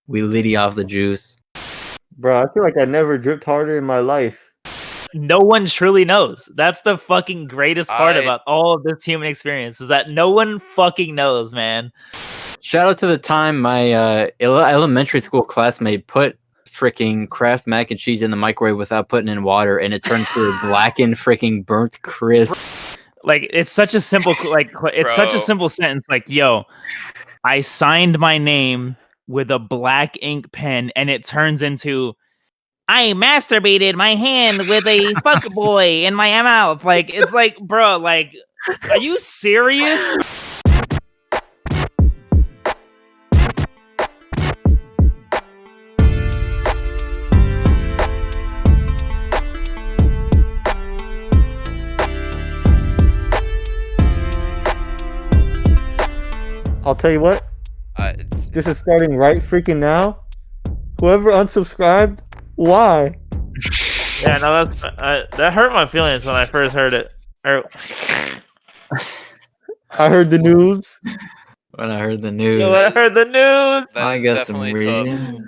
We litty off the juice. Bro, I feel like I never dripped harder in my life. No one truly knows. That's the fucking greatest part about all of this human experience is that no one fucking knows, man. Shout out to the time my elementary school classmate put freaking Kraft mac and cheese in the microwave without putting in water, and it turned to a blackened freaking burnt crisp. Like it's such a simple such a simple sentence. Like, yo, I signed my name with a black ink pen, and it turns into I masturbated my hand with a fuck boy in my mouth. Like, it's like, bro, like, are you serious? I'll tell you what. This is starting right freaking now. Whoever unsubscribed, why? Yeah, no, that hurt my feelings when I first heard it. I heard the news. When I heard the news. Yo, I heard the news. I got some reading.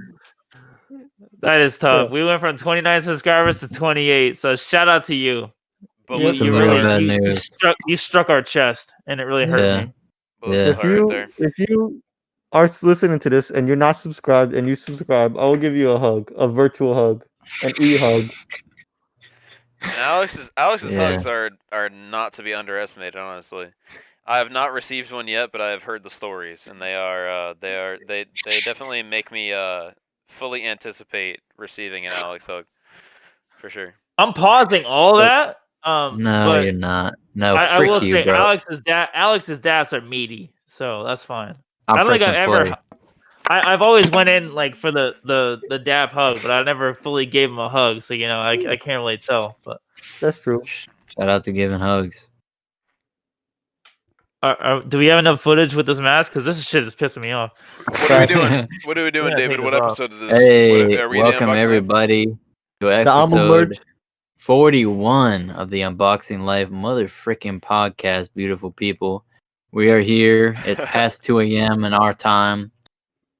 That is tough. We went from 29 subscribers to 28. So shout out to you. But you struck our chest, and it really hurt me. Yeah. If you are listening to this and you're not subscribed and you subscribe, I will give you a hug, a virtual hug, an e-hug. And Alex's hugs are not to be underestimated. Honestly, I have not received one yet, but I have heard the stories, and they definitely make me fully anticipate receiving an Alex hug for sure. I'm pausing all that. No, you're not. No, I will say bro. Alex's dads are meaty, so that's fine. I don't think I've ever. I've always went in like for the dab hug, but I never fully gave him a hug, so I can't really tell. But that's true. Shout out to giving hugs. Do we have enough footage with this mask? Because this shit is pissing me off. What are we doing? What are we doing, David? What episode is this? Hey, welcome everybody to episode 41 of the Unboxing Life motherfucking podcast, beautiful people. We are here. It's past 2 a.m. in our time,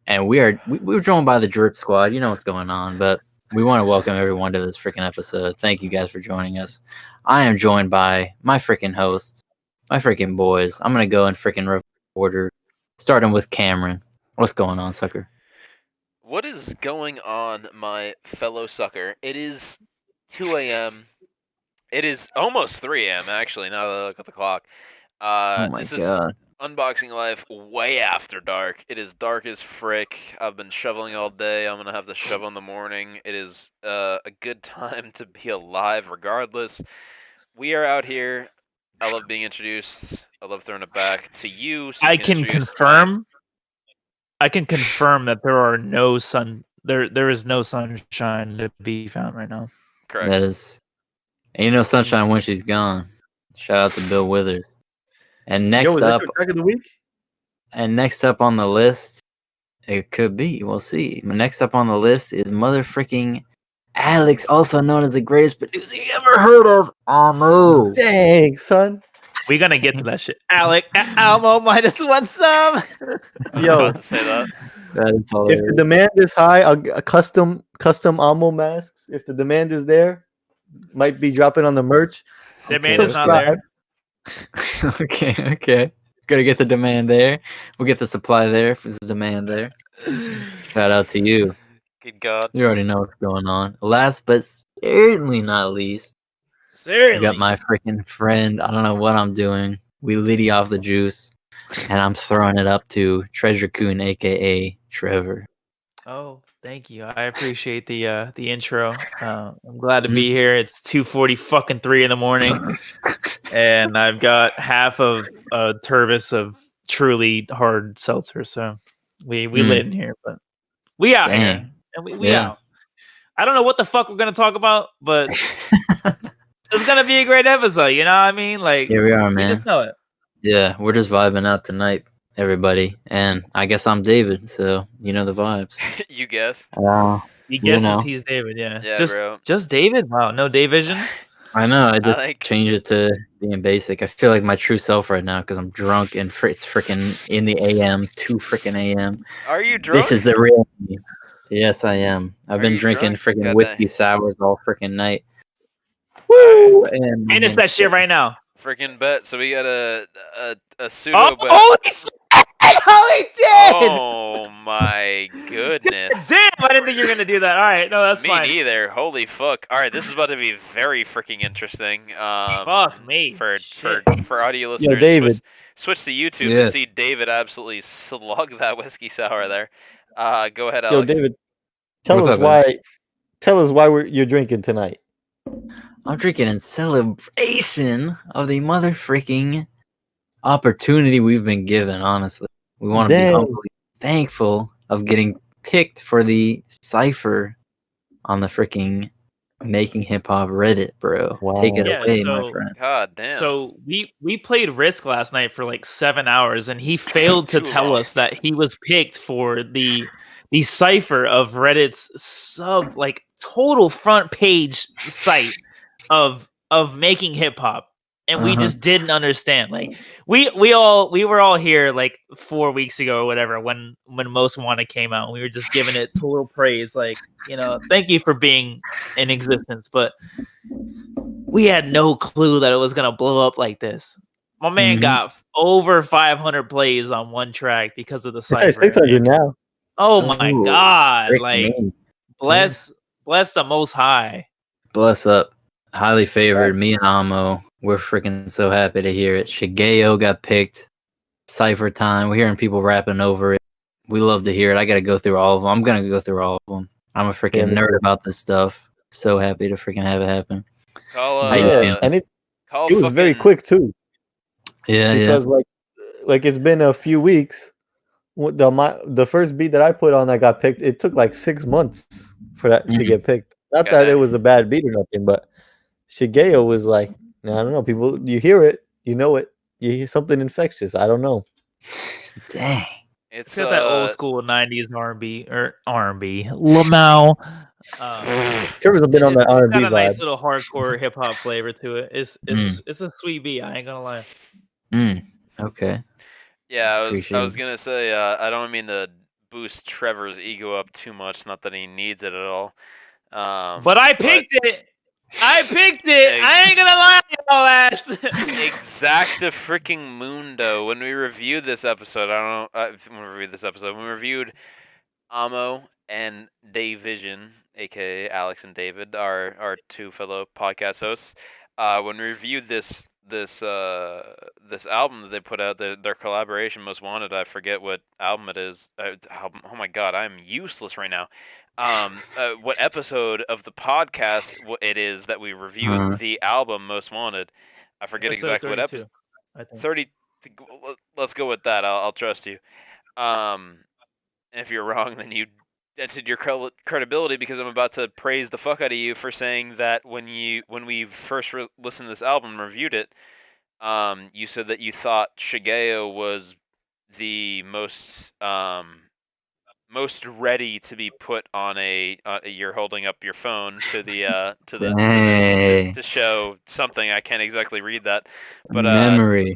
and we're joined by the Drip Squad. You know what's going on, but we want to welcome everyone to this freaking episode. Thank you guys for joining us. I am joined by my freaking hosts, my freaking boys. I'm gonna go in freaking order, starting with Cameron. What's going on, sucker? What is going on, my fellow sucker? It is 2 a.m. It is almost 3 a.m. actually, now that I look at the clock. Oh my this God. Is Unboxing Life way after dark. It is dark as frick. I've been shoveling all day. I'm going to have to shovel in the morning. It is a good time to be alive regardless. We are out here. I love being introduced. I love throwing it back to you. So I can confirm that there is no sunshine to be found right now. Correct. That is, ain't no sunshine when she's gone. Shout out to Bill Withers. And next up, track of the week? And next up on the list, it could be. We'll see. Next up on the list is motherfucking Alex, also known as the greatest producer you ever heard of. Oh no! Dang, son. We're gonna get to that shit. AMO -1 sub. Yo, to say that. That is hilarious. If the demand is high, a custom AMO masks. If the demand is there, might be dropping on the merch. Demand is not there. Okay. Gotta get the demand there. We'll get the supply there if there's demand there. Shout out to you. Good God. You already know what's going on. Last but certainly not least, I got my freaking friend. I don't know what I'm doing. We litty off the juice, and I'm throwing it up to Treasure Coon, aka Trevor. Oh, thank you. I appreciate the intro. I'm glad to be here. It's 2:43 in the morning, and I've got half of a Tervis of truly hard seltzer. So we live in here, but we out here, and we out. I don't know what the fuck we're gonna talk about, but it's gonna be a great episode. You know what I mean? Like, here we are, man. You just know it. Yeah, we're just vibing out tonight, everybody. And I guess I'm David, so you know the vibes. You guess? He guesses he's David, yeah. Yeah, bro. Just David? Wow, no DayVision? I know. I just changed it to being basic. I feel like my true self right now because I'm drunk and it's freaking in the AM, 2 freaking AM. Are you drunk? This is the real me. Yes, I am. I've been drinking freaking whiskey sours all freaking night. Woo! And finish that shit right now. Freaking bet. So we got a pseudo bet. Holy shit! Holy shit! Oh my goodness. Damn, I didn't think you were gonna do that. All right, no, that's fine. Me neither. Holy fuck. All right, this is about to be very freaking interesting. Fuck me. For audio listeners, Yo, David. Switch to YouTube to see David absolutely slug that whiskey sour there. Go ahead, Alex. Yo, David, tell us why you're drinking tonight. I'm drinking in celebration of the motherfucking opportunity we've been given. Honestly, we want to be humbly thankful of getting picked for the cipher on the freaking Making Hip Hop Reddit, bro. Wow. Take it away, my friend. God damn. So we played Risk last night for like 7 hours, and he failed to tell us that he was picked for the cipher of Reddit's total front page site of Making Hip Hop. And we just didn't understand. Like we were all here like 4 weeks ago or whatever when Most Wanted came out. And we were just giving it total praise, like, thank you for being in existence. But we had no clue that it was gonna blow up like this. My man got over 500 plays on one track because of the cipher. 600 now. Oh my god! Like bless the Most High. Bless up. Highly favored. Me and Amo. We're freaking so happy to hear it. Shigeo got picked. Cypher time. We're hearing people rapping over it. We love to hear it. I got to go through all of them. I'm going to go through all of them. I'm a freaking nerd about this stuff. So happy to freaking have it happen. And it was very quick too. Yeah, because like it's been a few weeks. The first beat that I put on that got picked, it took like 6 months for that to get picked. Not that it was a bad beat or nothing, but Shigeo was like, I don't know. People, you hear it, you know it. You hear something infectious. I don't know. Dang. It's got that old school 90s R&B or R&B. Lamau. Trevor's been on that R&B vibe. Got a nice little hardcore hip hop flavor to it. It's a sweet beat. I ain't gonna lie. Okay. Yeah, I was gonna say I don't mean to boost Trevor's ego up too much. Not that he needs it at all. But I picked it. I ain't gonna lie, y'all ass. Exacta freaking mundo. When we reviewed this episode, when we reviewed AMO and DayVision, aka Alex and David, our two fellow podcast hosts. When we reviewed this album that they put out, their collaboration, Most Wanted. I forget what album it is. Oh my god, I'm useless right now. What episode of the podcast it is that we reviewed the album Most Wanted. I forget exactly 32, what episode. I think. 30. Let's go with that. I'll trust you. If you're wrong, then you dented your credibility because I'm about to praise the fuck out of you for saying that when we first listened to this album and reviewed it, you said that you thought Shigeo was the most ready to be put on you're holding up your phone to to show something. I can't exactly read that, but memory.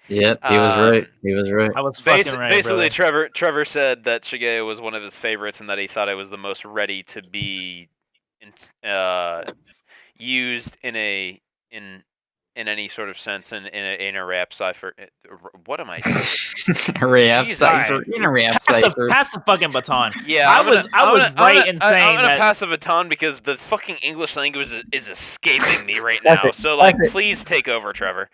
Yep, he was right. I was fucking right. Basically, Trevor said that Shigeo was one of his favorites and that he thought it was the most ready to be used in any sort of sense in a rap cipher. What am I doing? A rap cipher. In a rap cipher. Pass the fucking baton. Yeah, I was right in saying I'm gonna pass the baton because the fucking English language is escaping me right now. So please take over, Trevor.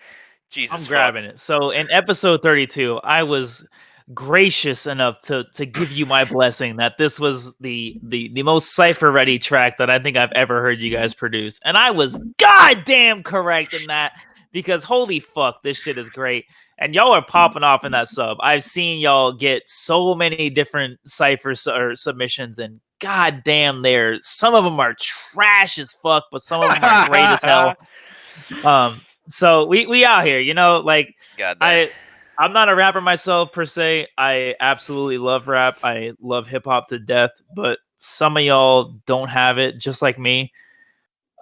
Jesus, I'm grabbing it. So in episode 32, I was gracious enough to give you my blessing that this was the most cipher ready track that I think I've ever heard you guys produce, and I was goddamn correct in that because holy fuck, this shit is great, and y'all are popping off in that sub. I've seen y'all get so many different ciphers or submissions, and goddamn, some of them are trash as fuck, but some of them are great as hell. So we out here, like I'm not a rapper myself per se. I absolutely love rap. I love hip hop to death, but some of y'all don't have it just like me.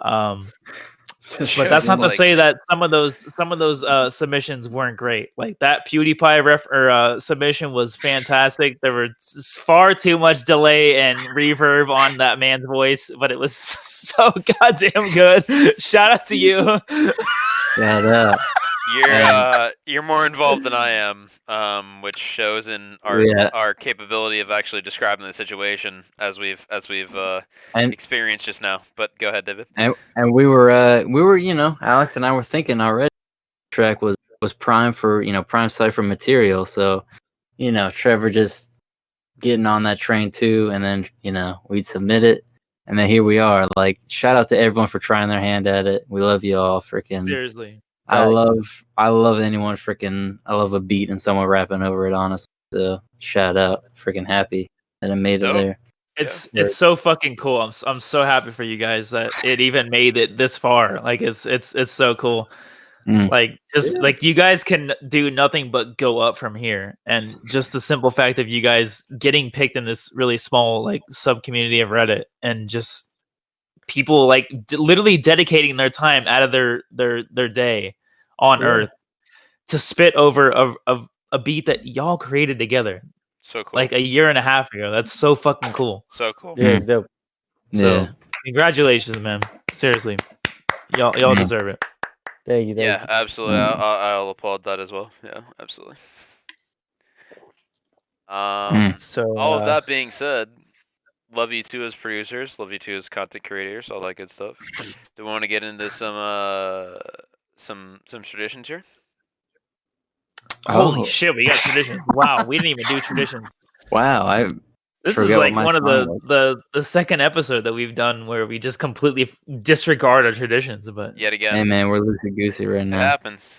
But that's not to say that some of those submissions weren't great. Like that PewDiePie submission was fantastic. There were far too much delay and reverb on that man's voice, but it was so goddamn good. Shout out to you. Shout out. You're more involved than I am, which shows in our capability of actually describing the situation as we've experienced just now. But go ahead, David. And we were Alex and I were thinking already. The track was prime for prime cipher material. So Trevor just getting on that train too, and then we'd submit it, and then here we are. Like, shout out to everyone for trying their hand at it. We love you all, freaking seriously. I love anyone freaking. I love a beat and someone rapping over it. Honestly, so shout out, freaking happy that it made it there. It's so fucking cool. I'm so happy for you guys that it even made it this far. Like it's so cool. Like like you guys can do nothing but go up from here, and just the simple fact of you guys getting picked in this really small like sub community of Reddit, and just people like literally dedicating their time out of their day on Earth to spit over a beat that y'all created together. So cool. Like a year and a half ago. That's so fucking cool. So cool. Yeah, it's dope. So congratulations, man. Seriously. Y'all deserve it. Thank you. Yeah, absolutely. I'll applaud that as well. Yeah, absolutely. So all of that being said, love you too as producers, love you too as content creators, all that good stuff. Do we want to get into some traditions here? Holy shit, we got traditions. Wow, we didn't even do traditions. Wow, this is like one of the second episode that we've done where we just completely disregard our traditions. But yet again, hey man, we're loosey goosey right now. It happens.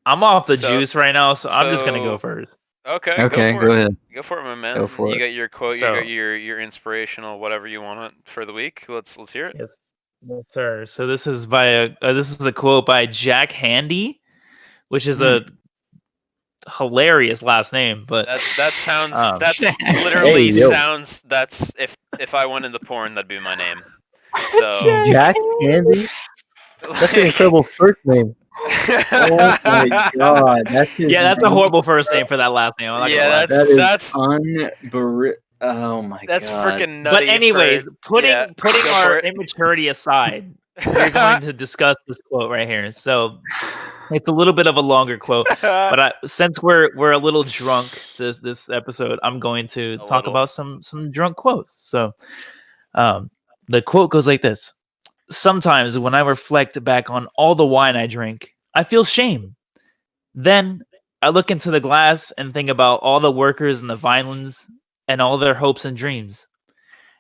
I'm off the juice right now, so I'm just gonna go first. Okay. Go ahead. Go for it, my man. Go for it. You got your quote. You got your inspirational whatever you want for the week. Let's hear it. Yes, sir. So this is a quote by Jack Handy, which is a hilarious last name, but that sounds literally sounds that's if I went into porn, that'd be my name. So Jack Handy. That's an incredible first name. Oh my god, that's a horrible first name for that last name. That's oh my god, that's freaking nutty. But anyways, putting our immaturity aside, we're going to discuss this quote right here. So it's a little bit of a longer quote, but since we're a little drunk this episode, I'm going to talk about some drunk quotes. So the quote goes like this: sometimes when I reflect back on all the wine I drink, I feel shame. Then I look into the glass and think about all the workers in the vinelands and all their hopes and dreams.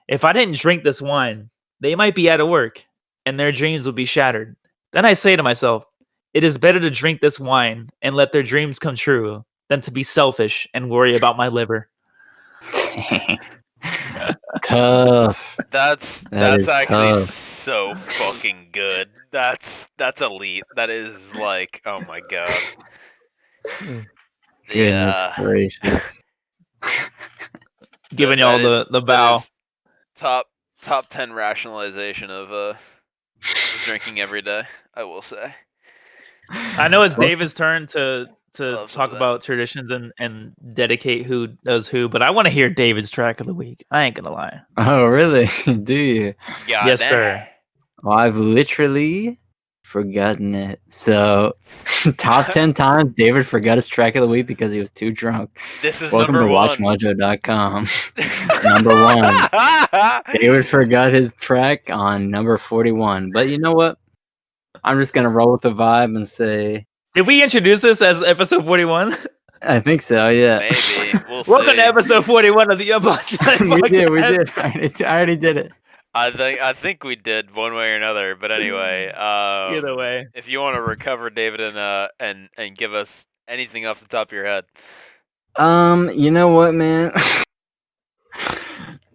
If I didn't drink this wine, they might be out of work and their dreams would be shattered. Then I say to myself, it is better to drink this wine and let their dreams come true than to be selfish and worry about my liver. Tough. That's actually so fucking good. That's elite. That is like, oh my god. Goodness gracious. Giving y'all the bow. Top 10 rationalization of drinking every day, I will say. I know it's David's turn to talk about traditions and dedicate who does who, but I want to hear David's track of the week. I ain't gonna lie. Oh, really? Do you? Yeah, yes, sir. Well, I've literally forgotten it. So, top 10 times David forgot his track of the week because he was too drunk. This is Welcome number to one. WatchMojo.com. Number one. David forgot his track on number 41. But you know what? I'm just gonna roll with the vibe and say. Did we introduce this as episode 41? I think so. Yeah. Maybe. We'll see. Welcome to episode 41 of the Unboxing. We did. I already did it. I think we did one way or another. But anyway. Either way. If you want to recover, David, and give us anything off the top of your head. You know what, man?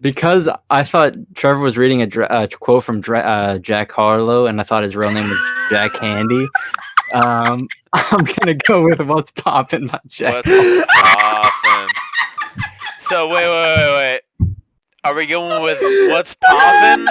Because I thought Trevor was reading a quote from Jack Harlow, and I thought his real name was Jack Handy. I'm gonna go with "What's Poppin'" by Jack. What's Poppin'? So wait. Are we going with "What's Poppin'"?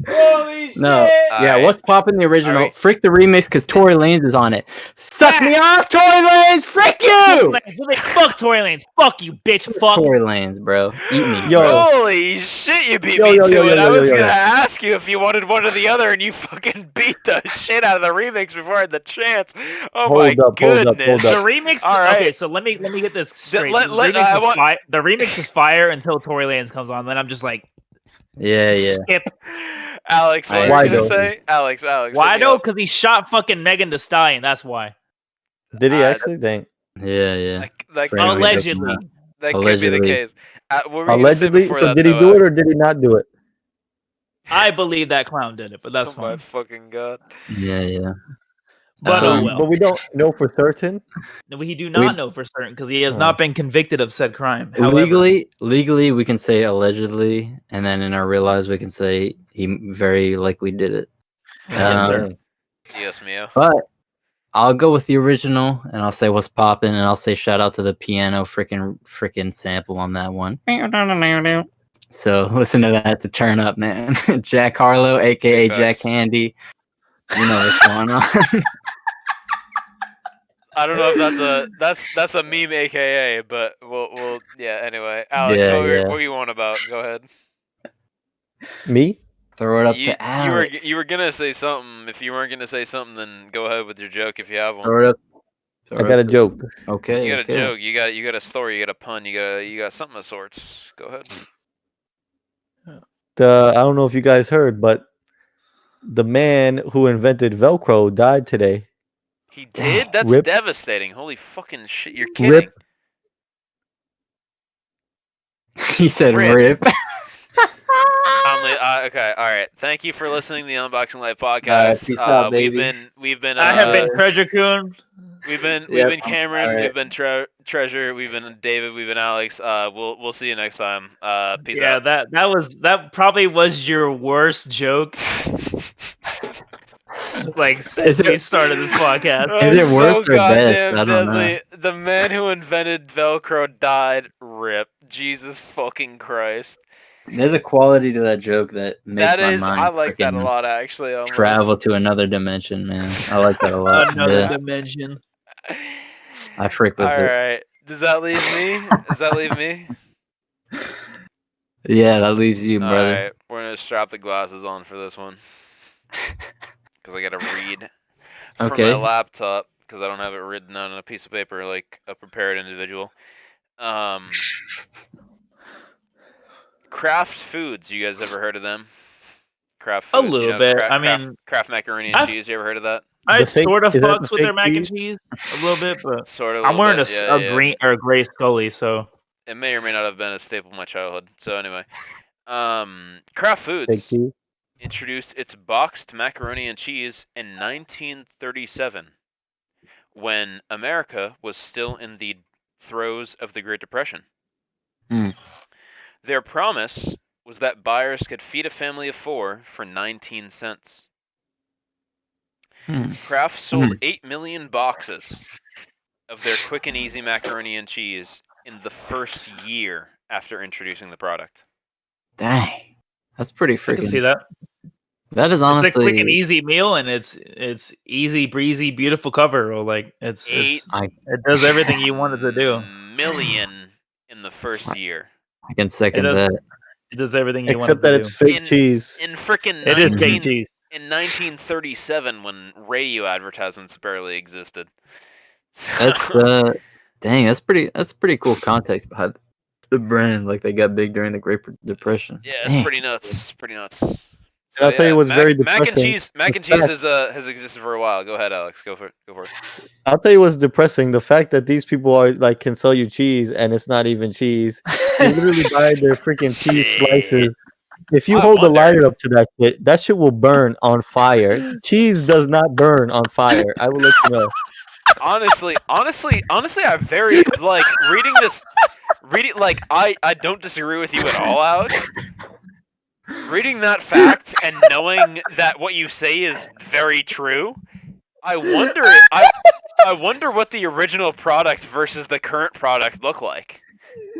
Holy No. shit! Yeah, Alright. what's popping the original? Alright. Frick the remix because Tory Lanez is on it. Suck me off, Tory Lanez! Frick you! Fuck Tory Lanez. Fuck you, bitch. Fuck. Tory Lanez, bro. Eat me, Yo. bro. Holy shit, you beat me to it. I was gonna ask you if you wanted one or the other, and you fucking beat the shit out of the remix before I had the chance. Oh my goodness. The remix. All right. Okay, so let me get this straight. Let- the, let- remix is the remix is fire until Tory Lanez comes on. Then I'm just like, Yeah. skip. Alex, what Why were you gonna though? say? Alex. Why hit me though? up. Because he shot fucking Megan Thee Stallion. That's why. Did he actually? Dang. Yeah. That For could anyone be who doesn't Allegedly. know. that could be the Allegedly. case. What were you gonna say Allegedly. before So that, did he though, do it Alex? or did he not do it? I believe that clown did it, but that's Oh my fine. fucking god. Yeah. But So, oh well. But we don't know for certain. We do not know for certain because he has not been convicted of said crime. However, Legally, we can say allegedly, and then in our real lives, we can say he very likely did it. Yes, sir. Yes, Mio. But I'll go with the original, and I'll say what's poppin', and I'll say shout out to the piano freaking sample on that one. So listen to that to turn up, man. Jack Harlow, aka Big Jack facts. Handy. You know what's going on. I don't know if that's a meme, aka, but we'll yeah. Anyway, Alex, Yeah. what were you on about? Go ahead. Me? Throw it up You to Alex. were gonna say something. If you weren't gonna say something, then go ahead with your joke if you have one. Throw it up. I got a joke. Okay. You got a joke. You got a story. You got a pun. You got something of sorts. Go ahead. I don't know if you guys heard, but the man who invented Velcro died today. He did? That's Rip. devastating. Holy fucking shit. You're kidding. He said Rip. rip. Okay, all right. Thank you for listening to the Unboxing Live podcast. Peace out, we've baby. been I have been Treasure Coon. we've been Yep, Cameron, alright. we've been Treasure, we've been David, we've been Alex. We'll see you next time. Peace Yeah, out. that probably was your worst joke. Like since we started this podcast. Is it worse or best? goddamn I don't know. deadly. The man who invented Velcro died. Rip. Jesus fucking Christ. There's a quality to that joke that makes my mind I like that a freaking lot actually. Almost. travel to another dimension, man. I like that a lot. Another Yeah, dimension. I freak with All it. right. Does that leave me? Does that leave me? Yeah, that leaves you, brother. All right. We're gonna strap the glasses on for this one because I gotta read from Okay. my laptop because I don't have it written on a piece of paper like a prepared individual. Kraft Foods. You guys ever heard of them? Kraft A Foods. little bit. Kraft macaroni and cheese. You ever heard of that? I The fake- sort of is that fucks the with their fake mac and cheese? cheese a little bit, but Sort of. I'm wearing a green or gray Scully, so It may or may not have been a staple of my childhood. So anyway, Kraft Fake Foods cheese. introduced its boxed macaroni and cheese in 1937, when America was still in the throes of the Great Depression. Hmm. Their promise was that buyers could feed a family of 4 for 19 cents. Kraft sold 8 million boxes of their quick and easy macaroni and cheese in the first year after introducing the product. Dang, that's pretty I can see freaking. that. That is honestly It's a quick and easy meal, and it's easy breezy, beautiful cover. Or like it does everything you wanted to do. Million in the first year. I can second It does- that. It does everything you Except wanted that to it's do. fake cheese. In frickin' It is fake cheese. in 1937 when radio advertisements barely existed. So, That's dang. That's pretty cool context behind the brand. Like they got big during the Great Depression. yeah, it's Dang. pretty nuts. Pretty nuts. And I'll tell you what's very mac and depressing. cheese. Mac and The cheese fact- has existed for a while. Go ahead, Alex. Go for it. I'll tell you what's depressing. The fact that these people are like can sell you cheese and it's not even cheese. They literally buy their freaking cheese slices. If you I hold the wonder. lighter up to that shit will burn on fire. Cheese does not burn on fire. I will let you know. Honestly, I very like reading this. Like I don't disagree with you at all, Alex. Reading that fact and knowing that what you say is very true, I wonder what the original product versus the current product look like.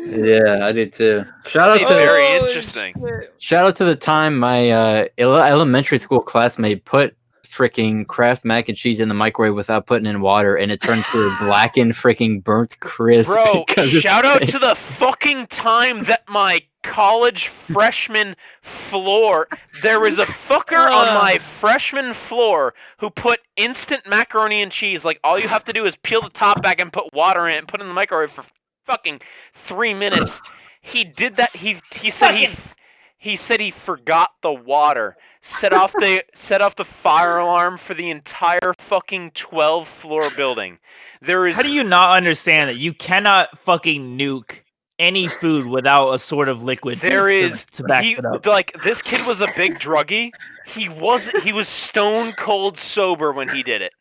Yeah, I did too. Shout out to very interesting. Shout out to the time my elementary school classmate put freaking Kraft mac and cheese in the microwave without putting in water, and it turned to a blackened freaking burnt crisp. Bro, shout out to the fucking time that my college freshman floor, there was a fucker on my freshman floor who put instant macaroni and cheese. Like, all you have to do is peel the top back and put water in it and put it in the microwave for fucking 3 minutes. He did that. He said he forgot the water. Set off the fire alarm for the entire fucking 12-floor building. How do you not understand that you cannot fucking nuke any food without a sort of liquid to back it up? Like, this kid was a big druggie. He was stone cold sober when he did it.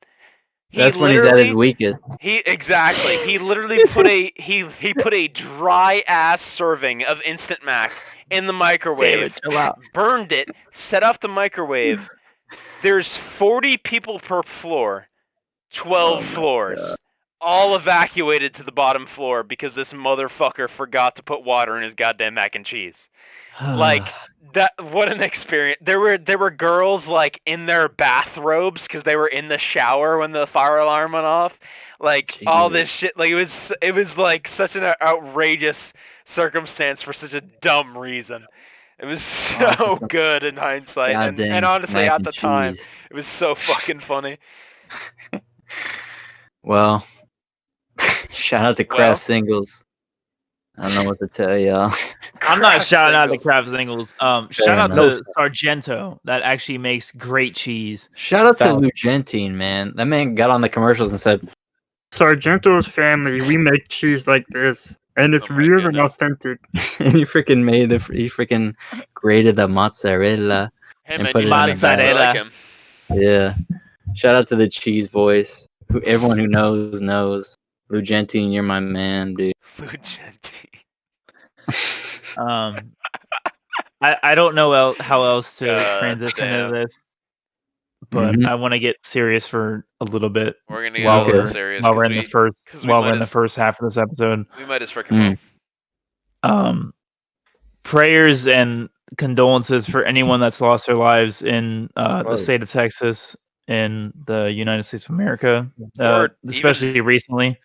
That's when he's at his weakest. He literally put a dry ass serving of instant mac in the microwave, burned it, set off the microwave. There's 40 people per floor, 12 floors, all evacuated to the bottom floor because this motherfucker forgot to put water in his goddamn mac and cheese. Like, that, what an experience. There were girls like in their bathrobes because they were in the shower when the fire alarm went off. Like, all this shit. Like, it was like such an outrageous circumstance for such a dumb reason. It was so good in hindsight, and honestly, at the time, it was so fucking funny. Well, shout out to Kraft Singles. I don't know what to tell y'all. I'm not shouting out to Kraft Singles. Shout out to Sargento that actually makes great cheese. Shout out to Lugentine, man. That man got on the commercials and said, "Sargento's family, we make cheese like this, and it's real and authentic." And he freaking grated the mozzarella and put it mozzarella. in the Yeah. Shout out to the cheese voice. Everyone who knows. Lugentine, you're my man, dude. Lugentine. I don't know how else to transition into this, but I want to get serious for a little bit. We're gonna get a little serious while we're in the first half of this episode. We might as freaking prayers and condolences for anyone that's lost their lives in the state of Texas in the United States of America, especially recently.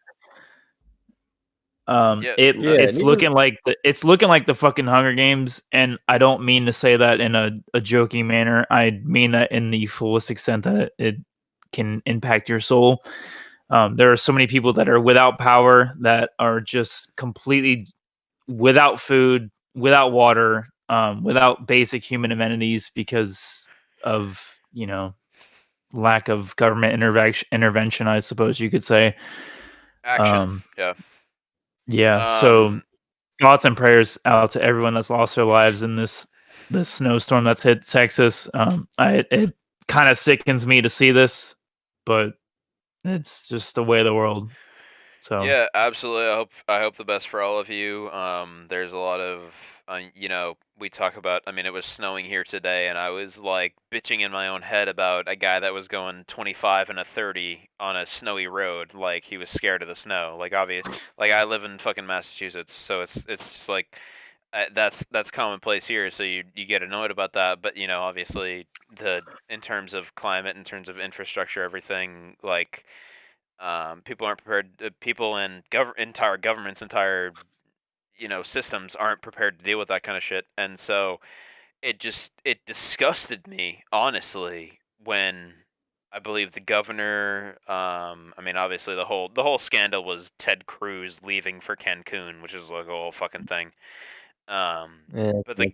It's looking like the fucking Hunger Games, and I don't mean to say that in a joking manner. I mean that in the fullest extent that it can impact your soul. There are so many people that are without power, that are just completely without food, without water, without basic human amenities because of, lack of government intervention, I suppose you could say. Action. Yeah, so thoughts and prayers out to everyone that's lost their lives in this snowstorm that's hit Texas. It kind of sickens me to see this, but it's just the way of the world. So yeah, absolutely. I hope the best for all of you. There's a lot of we talk about. I mean, it was snowing here today, and I was like bitching in my own head about a guy that was going 25 and a 30 on a snowy road, like he was scared of the snow. Like, obvious. Like, I live in fucking Massachusetts, so it's just like that's commonplace here. So you get annoyed about that, but obviously in terms of climate, in terms of infrastructure, everything, like people aren't prepared. People and entire governments, entire systems aren't prepared to deal with that kind of shit. And so it disgusted me, honestly, when I believe the governor, I mean, obviously the whole scandal was Ted Cruz leaving for Cancun, which is like a whole fucking thing. But the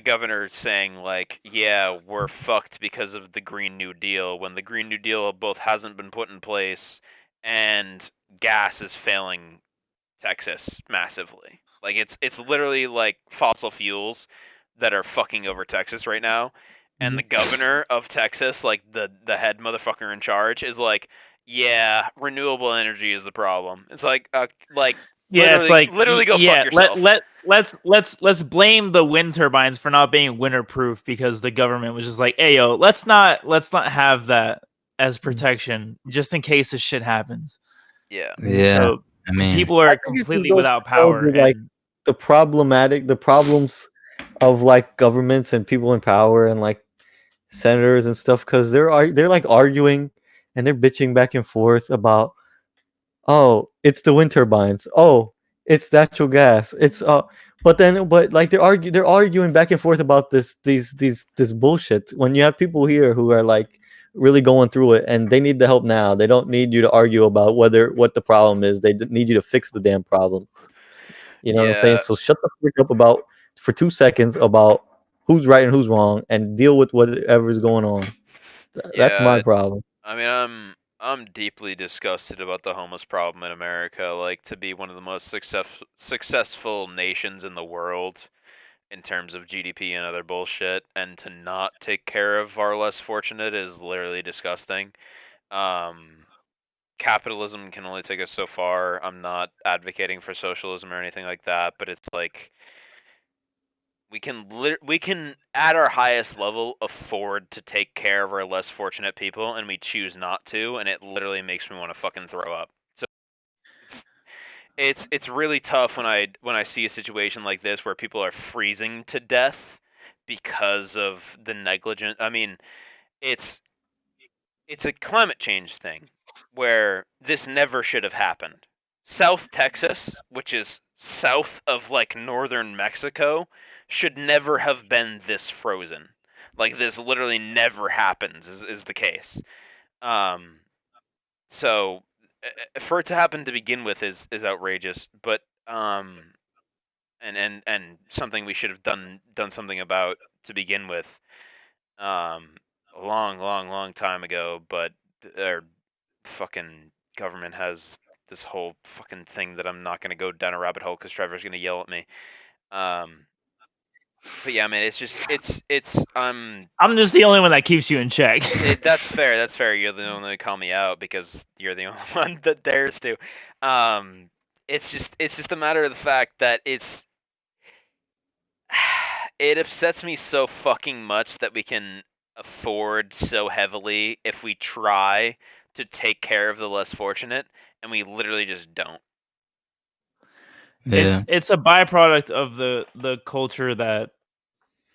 governor saying like, yeah, we're fucked because of the Green New Deal, when the Green New Deal both hasn't been put in place and gas is failing Texas massively. Like, it's literally like fossil fuels that are fucking over Texas right now, and the governor of Texas, like the head motherfucker in charge, is like, yeah, renewable energy is the problem. It's like yeah, it's like literally go fuck yourself. Let's blame the wind turbines for not being winterproof because the government was just like, hey yo, let's not have that as protection just in case this shit happens. Yeah. So I mean, people are completely without power. Like the problems of like governments and people in power and like senators and stuff, because they're like arguing and they're bitching back and forth about, oh, it's the wind turbines, oh, it's natural gas, it's but like they're arguing back and forth about this bullshit, when you have people here who are like really going through it and they need the help now. They don't need you to argue about what the problem is. They need you to fix the damn problem. You know what I'm saying? So shut the fuck up about for 2 seconds about who's right and who's wrong, and deal with whatever's going on. That's my problem. I mean, I'm deeply disgusted about the homeless problem in America. Like, to be one of the most successful nations in the world in terms of GDP and other bullshit, and to not take care of our less fortunate is literally disgusting. Capitalism can only take us so far. I'm not advocating for socialism or anything like that, but it's like we can at our highest level afford to take care of our less fortunate people, and we choose not to, and it literally makes me want to fucking throw up. So it's really tough when I see a situation like this where people are freezing to death because of the negligent. I mean, it's a climate change thing where this never should have happened. South Texas, which is south of like northern Mexico, should never have been this frozen. Like, this literally never happens is the case. So for it to happen to begin with is outrageous, but and something we should have done something about to begin with a long time ago, but our fucking government has this whole fucking thing that I'm not going to go down a rabbit hole because Trevor's going to yell at me. But yeah, man, it's just I'm just the only one that keeps you in check. That's fair. You're the only one to call me out because you're the only one that dares to. It's just a matter of the fact that it upsets me so fucking much that we can afford so heavily if we try to take care of the less fortunate, and we literally just don't. Yeah. It's a byproduct of the culture that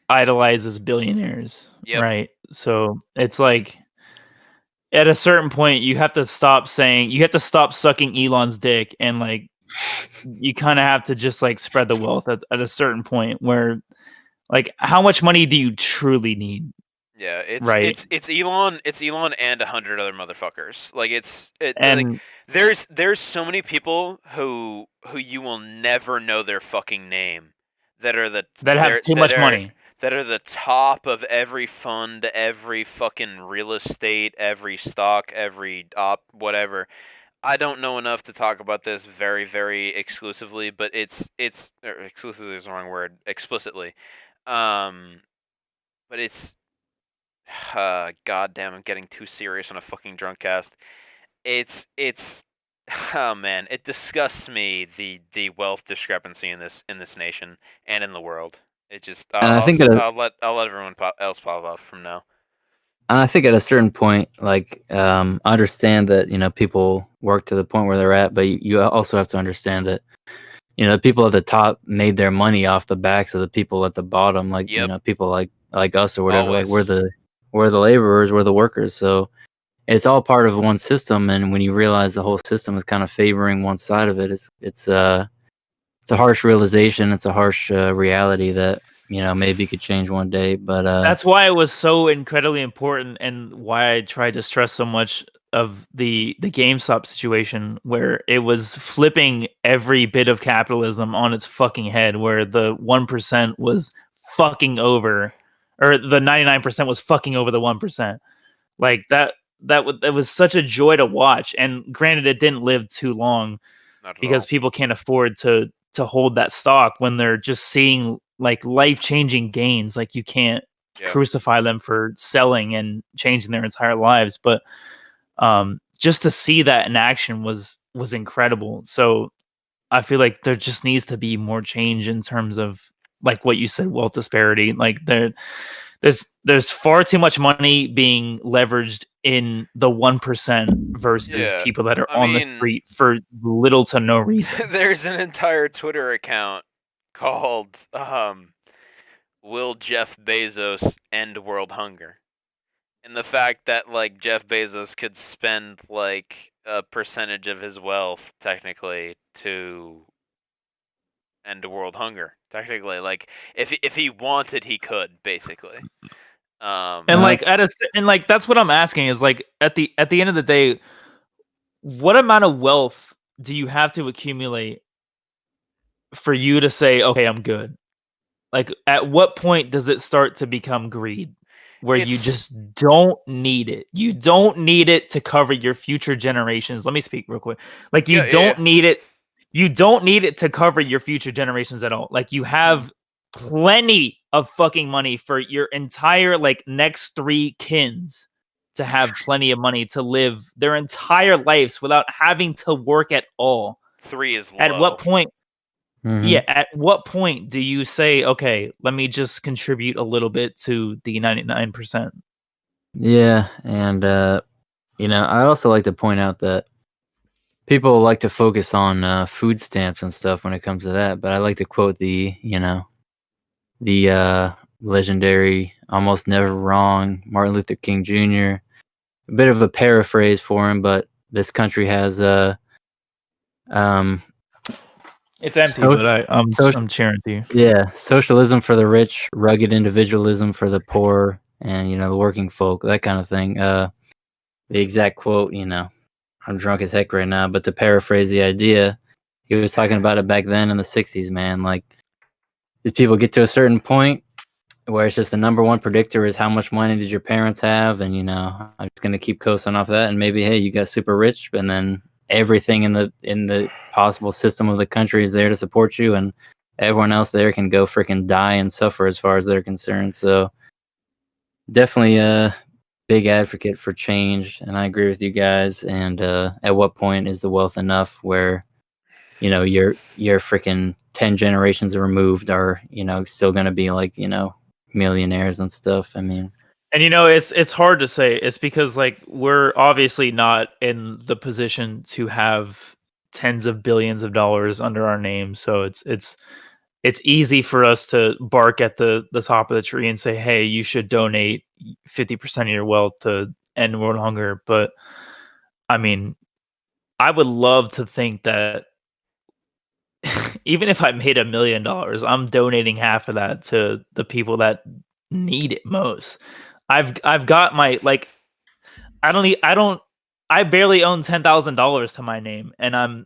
idolizes billionaires, right? So it's like at a certain point you have to stop sucking Elon's dick, and like you kind of have to just like spread the wealth at a certain point where, like, how much money do you truly need? Yeah, it's Elon and 100 other motherfuckers. Like, like, there's so many people who you will never know their fucking name that have too much money, that are the top of every fund, every fucking real estate, every stock, every whatever. I don't know enough to talk about this very, very exclusively, but exclusively is the wrong word. Explicitly, but it's. God damn, I'm getting too serious on a fucking drunk cast. It's oh man, it disgusts me, the wealth discrepancy in this nation and in the world. It just I'll let everyone else pop off from now. And I think at a certain point, like, I understand that, you know, people work to the point where they're at, but you also have to understand that, you know, the people at the top made their money off the backs of the people at the bottom, like, you know, people like us or whatever. Always. Like, we're the laborers, we're the workers. So it's all part of one system, and when you realize the whole system is kind of favoring one side of it, it's a harsh realization. It's a harsh reality that, you know, maybe could change one day. But that's why it was so incredibly important, and why I tried to stress so much of the GameStop situation, where it was flipping every bit of capitalism on its fucking head, where the 1% was fucking over, or the 99% was fucking over the 1%. Like that was such a joy to watch. And granted, it didn't live too long because people can't afford to hold that stock when they're just seeing like life-changing gains. Like, you can't crucify them for selling and changing their entire lives. But just to see that in action was incredible. So I feel like there just needs to be more change in terms of, like what you said, wealth disparity. Like, there's far too much money being leveraged in the 1% versus people that are on the street for little to no reason. There's an entire Twitter account called "Will Jeff Bezos End World Hunger?" And the fact that like Jeff Bezos could spend like a percentage of his wealth technically to end world hunger. Technically, like if he wanted, he could basically. And like that's what I'm asking is like at the end of the day, what amount of wealth do you have to accumulate for you to say, okay, I'm good? Like, at what point does it start to become greed? Where you just don't need it. You don't need it to cover your future generations. Let me speak real quick. Like, you don't need it. You don't need it to cover your future generations at all. Like, you have plenty of fucking money for your entire, like, next 3 kins to have plenty of money to live their entire lives without having to work at all. 3 is low. At what point? Yeah, at what point do you say, okay, let me just contribute a little bit to the 99%? Yeah, and I also like to point out that people like to focus on food stamps and stuff when it comes to that, but I like to quote the legendary, almost never wrong Martin Luther King Jr. A bit of a paraphrase for him, but this country has it's empty, but I'm cheering to you. Yeah, socialism for the rich, rugged individualism for the poor, and the working folk, that kind of thing. The exact quote, I'm drunk as heck right now, but to paraphrase the idea, he was talking about it back then in the 60s, man. Like, these people get to a certain point where it's just the number one predictor is how much money did your parents have, and I'm just gonna keep coasting off that, and maybe, hey, you got super rich, and then everything in the possible system of the country is there to support you, and everyone else there can go freaking die and suffer as far as they're concerned. So definitely a big advocate for change, and I agree with you guys. And at what point is the wealth enough where your freaking 10 generations removed are still gonna be like millionaires and stuff? I mean, and it's hard to say. It's because like we're obviously not in the position to have tens of billions of dollars under our name, so it's easy for us to bark at the top of the tree and say, hey, you should donate 50% of your wealth to end world hunger. But I mean, I would love to think that even if I made $1 million, I'm donating half of that to the people that need it most. I've got my like I barely own $10,000 to my name, and I'm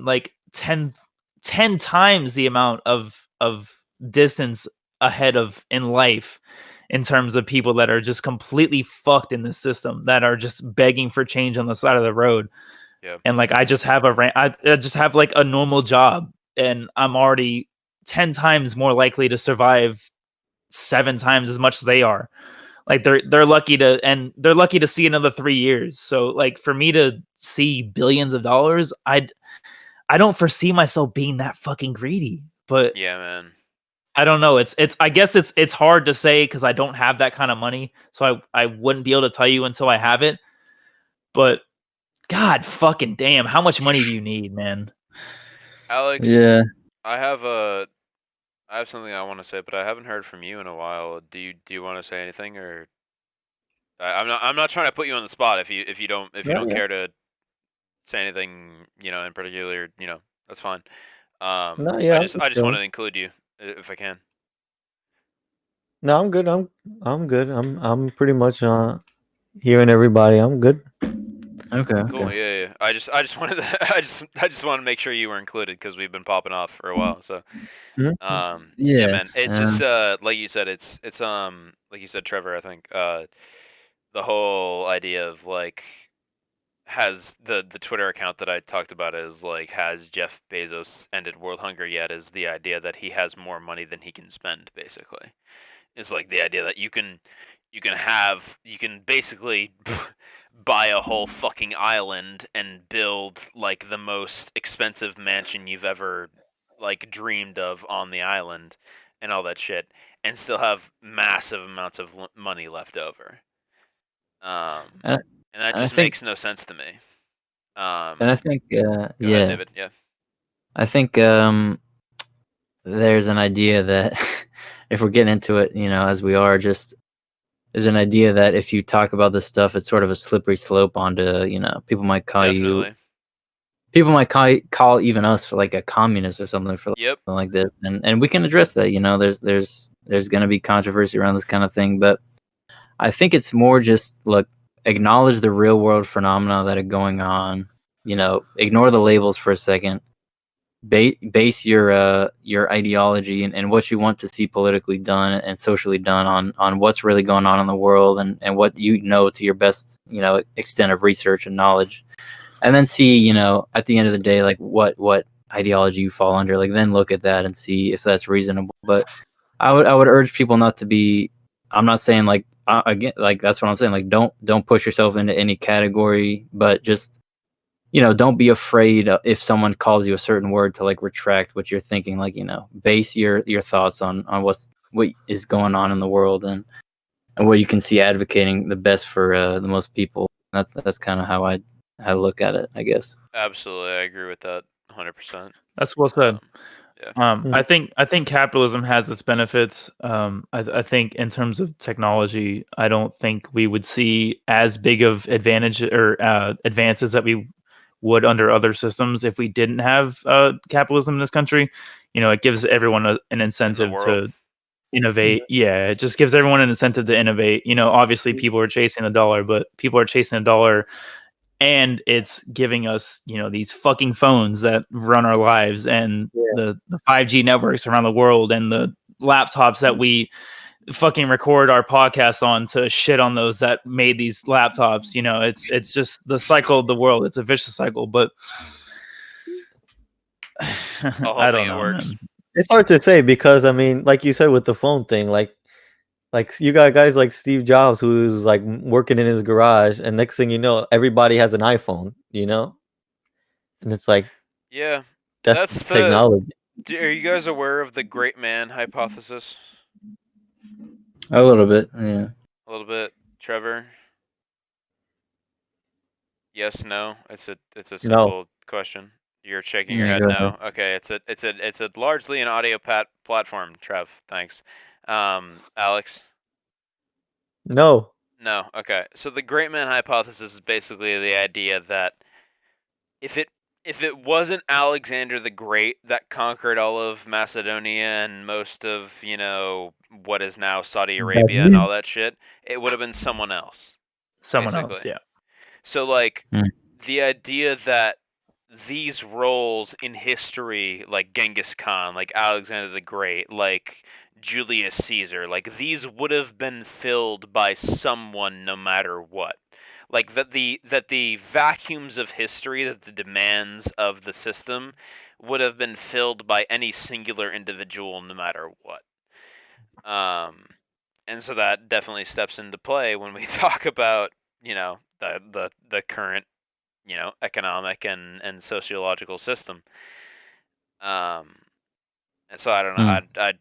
like 10 times the amount of distance ahead of in life in terms of people that are just completely fucked in the system, that are just begging for change on the side of the road. Yeah. And like I just have I just have like a normal job, and I'm already 10 times more likely to survive 7 times as much as they are. Like they're lucky to see another 3 years. So like for me to see billions of dollars, I don't foresee myself being that fucking greedy. But yeah, man, I don't know. It's I guess it's hard to say because I don't have that kind of money, so I wouldn't be able to tell you until I have it. But God fucking damn, how much money do you need, man? Alex? Yeah, I have something I want to say, but I haven't heard from you in a while. Do you want to say anything, or I'm not trying to put you on the spot if you don't care to say anything in particular, that's fine. I just want to include you if I can. No, I'm good. I'm good. I'm pretty much hearing everybody. I'm good. Okay. Cool. Okay. Yeah. I just wanted to, I just want to make sure you were included because we've been popping off for a while. So yeah, man. It's just like you said, it's like you said, Trevor, I think the whole idea of like has the Twitter account that I talked about is like, has Jeff Bezos ended world hunger yet? Is the idea that he has more money than he can spend, basically. It's like the idea that you can basically buy a whole fucking island and build like the most expensive mansion you've ever like dreamed of on the island and all that shit, and still have massive amounts of money left over. And that just makes no sense to me. And I think go ahead, David. Yeah. I think there's an idea that if we're getting into it, as we are, just there's an idea that if you talk about this stuff, it's sort of a slippery slope onto, people might call call even us for like a communist or something for something like this, and we can address that. There's going to be controversy around this kind of thing, but I think it's more just acknowledge the real world phenomena that are going on. Ignore the labels for a second. Base your ideology and what you want to see politically done and socially done on what's really going on in the world and what to your best extent of research and knowledge, and then see at the end of the day what ideology you fall under. Then look at that and see if that's reasonable. But I would urge people not to be. I'm not saying again, that's what I'm saying. Don't push yourself into any category, but just don't be afraid if someone calls you a certain word to retract what you're thinking. Base your thoughts on what is going on in the world and what you can see advocating the best for the most people. That's kind of how I look at it, I guess. Absolutely, I agree with that 100%. That's well said. Yeah. I think capitalism has its benefits. I think in terms of technology, I don't think we would see as big of advantage or advances that we would under other systems if we didn't have capitalism in this country. It gives everyone an incentive to innovate. Yeah, it just gives everyone an incentive to innovate. Obviously people are chasing the dollar, but people are chasing a dollar. And it's giving us, these fucking phones that run our lives and the 5G networks around the world and the laptops that we fucking record our podcasts on to shit on those that made these laptops. It's just the cycle of the world. It's a vicious cycle, but I don't know, man. It's hard to say because like you said with the phone thing, like you got guys like Steve Jobs who's working in his garage, and next thing you know, everybody has an iPhone, and it's that's technology. Are you guys aware of the great man hypothesis? A little bit, yeah. A little bit, Trevor. Yes, no. It's a simple question. You're shaking your head no. Okay, it's a largely an audio platform, Trev. Thanks. Alex? No. No. Okay. So the great man hypothesis is basically the idea that if it wasn't Alexander the Great that conquered all of Macedonia and most of, what is now Saudi Arabia and all that shit, it would have been someone else. Someone else, yeah. So the idea that these roles in history, like Genghis Khan, like Alexander the Great, like Julius Caesar, these would have been filled by someone no matter what. That the vacuums of history, that the demands of the system would have been filled by any singular individual no matter what. And so that definitely steps into play when we talk about, the current, economic and sociological system. And so I don't know.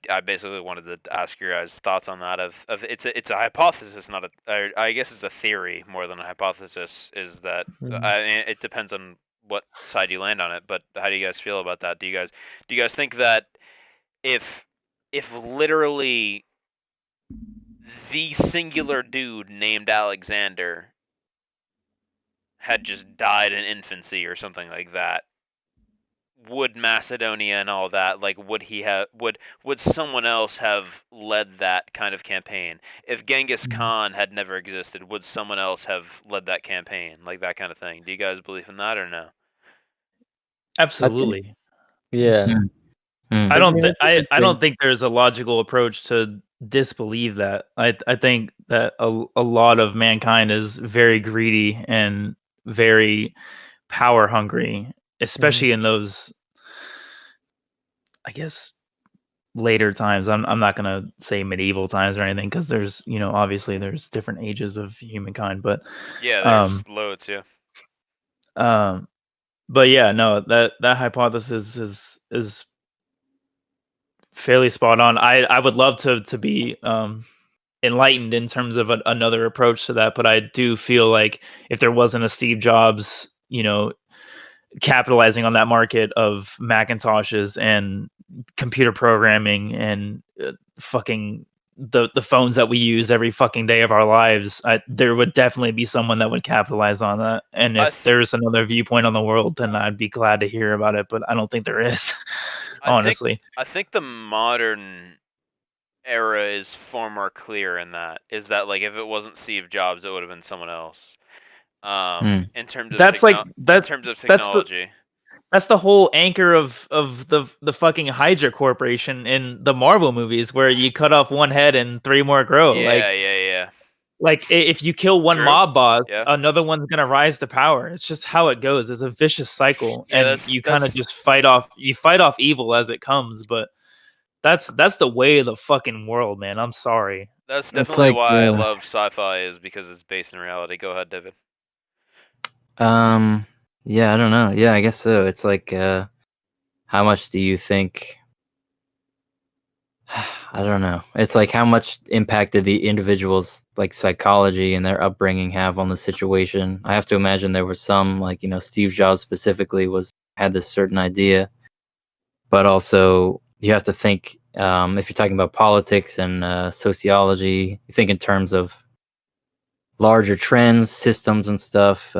I basically wanted to ask your guys' thoughts on that. Of it's a hypothesis, not I guess it's a theory more than a hypothesis. Is that it depends on what side you land on it. But how do you guys feel about that? Do you guys think that if literally the singular dude named Alexander had just died in infancy or something like that, would Macedonia and all that, would someone else have led that kind of campaign? If Genghis Khan had never existed, would someone else have led that campaign? That kind of thing. Do you guys believe in that or no? Absolutely. Yeah. I don't think there's a logical approach to disbelieve that. I think that a lot of mankind is very greedy and very power hungry, especially in those, I guess, later times. I'm not gonna say medieval times or anything because there's obviously there's different ages of humankind, but there's loads, but yeah, no, that hypothesis is fairly spot on. I would love to be enlightened in terms of another approach to that, but I do feel like if there wasn't a Steve Jobs, capitalizing on that market of Macintoshes and computer programming and fucking the phones that we use every fucking day of our lives, there would definitely be someone that would capitalize on that. And if there's another viewpoint on the world, then I'd be glad to hear about it. But I don't think there is, honestly. I think the modern era is far more clear in that. Is that like if it wasn't Steve Jobs, it would have been someone else. In terms of in terms of technology. That's the whole anchor of the fucking Hydra Corporation in the Marvel movies, where you cut off one head and 3 more grow. Yeah. Like if you kill one mob boss, another one's gonna rise to power. It's just how it goes. It's a vicious cycle, and you kind of just fight off evil as it comes. But that's the way of the fucking world, man. I'm sorry. That's definitely why I love sci-fi, is because it's based in reality. Go ahead, David. Yeah, I don't know. Yeah, I guess so. It's like, how much do you think? I don't know. It's like, how much impact did the individual's like psychology and their upbringing have on the situation? I have to imagine there was some, like, Steve Jobs specifically had this certain idea, but also you have to think, if you're talking about politics and sociology, you think in terms of larger trends, systems, and stuff.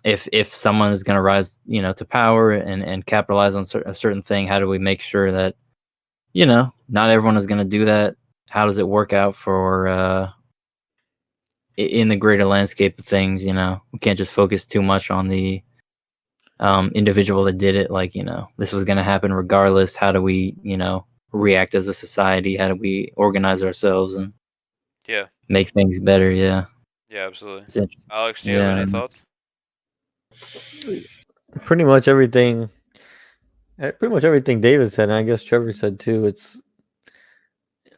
If someone is going to rise, to power and capitalize on a certain thing, how do we make sure that, not everyone is going to do that? How does it work out for in the greater landscape of things? We can't just focus too much on the individual that did it. Like, this was going to happen regardless. How do we, react as a society? How do we organize ourselves and make things better? Yeah, absolutely. Alex, do you have any thoughts? Pretty much everything David said, and I guess Trevor said too. It's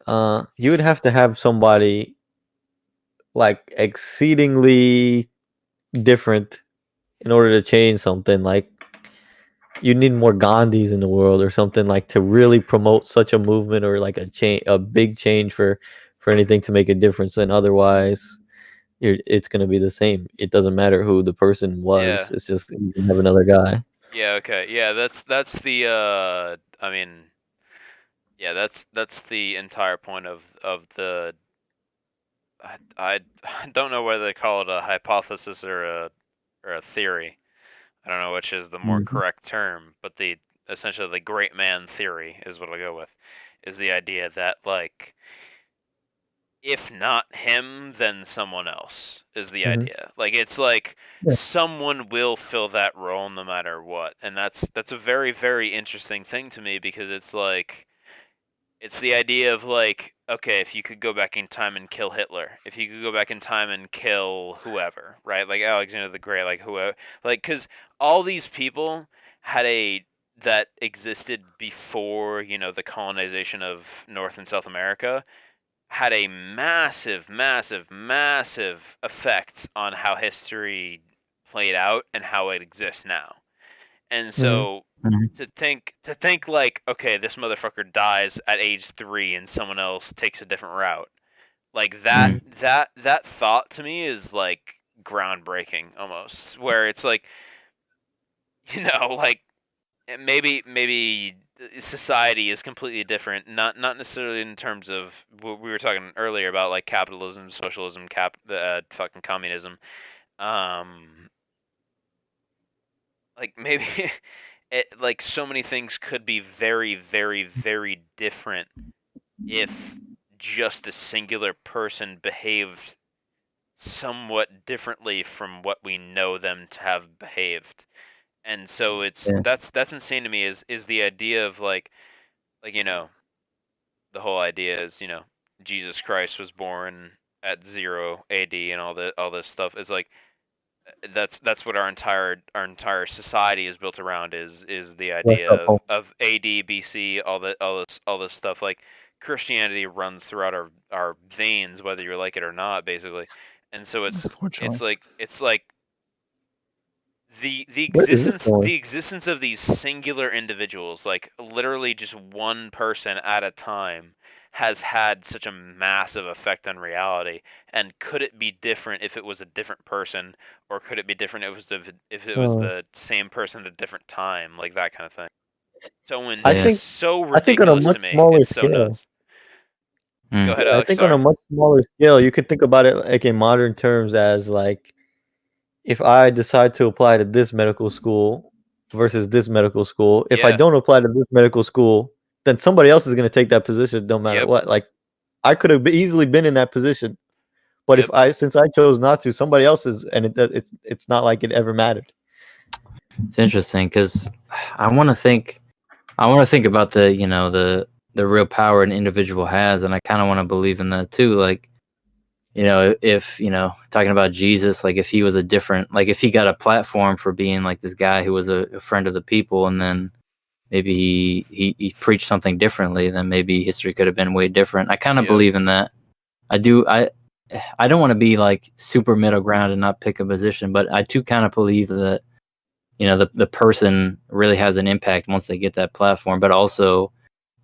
you would have to have somebody like exceedingly different in order to change something. Like, you need more Gandhis in the world or something, like, to really promote such a movement or like a big change for anything to make a difference. And otherwise, it's going to be the same. It doesn't matter who the person was. Yeah. It's just you can have another guy. Yeah. Okay. Yeah. That's the. I mean. Yeah. That's the entire point of the. I don't know whether they call it a hypothesis or a theory. I don't know which is the more correct term, but essentially the great man theory is what I'll go with. Is the idea that, like, if not him, then someone else is the idea. Like, it's like someone will fill that role no matter what. And that's a very, very interesting thing to me, because it's like, it's the idea of, like, okay, if you could go back in time and kill Hitler, if you could go back in time and kill whoever, right? Like Alexander the Great, like whoever, like, because all these people that existed before, the colonization of North and South America, had a massive, massive, massive effect on how history played out and how it exists now. And so to think like, okay, this motherfucker dies at age 3 and someone else takes a different route, like that thought to me is like groundbreaking almost, where it's like, like, maybe society is completely different, not necessarily in terms of what we were talking earlier about, like capitalism, socialism, fucking communism. Like, maybe like, so many things could be very, very, very different if just a singular person behaved somewhat differently from what we know them to have behaved. And so that's insane to me, is the idea of like, the whole idea is, Jesus Christ was born at 0 AD and all this stuff is like, that's what our entire society is built around, is the idea of AD, BC, all this stuff. Like, Christianity runs throughout our veins, whether you like it or not, basically. And so it's like the existence of these singular individuals, like literally just one person at a time, has had such a massive effect on reality. And could it be different if it was a different person, or could it be different if it was the same person at a different time, like that kind of thing? so ridiculous I think on a much to me. smaller It's so scale. nuts. Go ahead, Alex. I think on a much smaller scale, you could think about it like in modern terms as like, if I decide to apply to this medical school versus this medical school, if I don't apply to this medical school, then somebody else is going to take that position no matter what. Like, I could have easily been in that position, but since I chose not to, somebody else is, and it's not like it ever mattered. It's interesting because I want to think about the real power an individual has, and I kind of want to believe in that too. Like, if talking about Jesus, like if he was if he got a platform for being like this guy who was a friend of the people, and then maybe he preached something differently, then maybe history could have been way different. I kind of believe in that. I do. I don't want to be like super middle ground and not pick a position, but I do kind of believe that the person really has an impact once they get that platform. But also,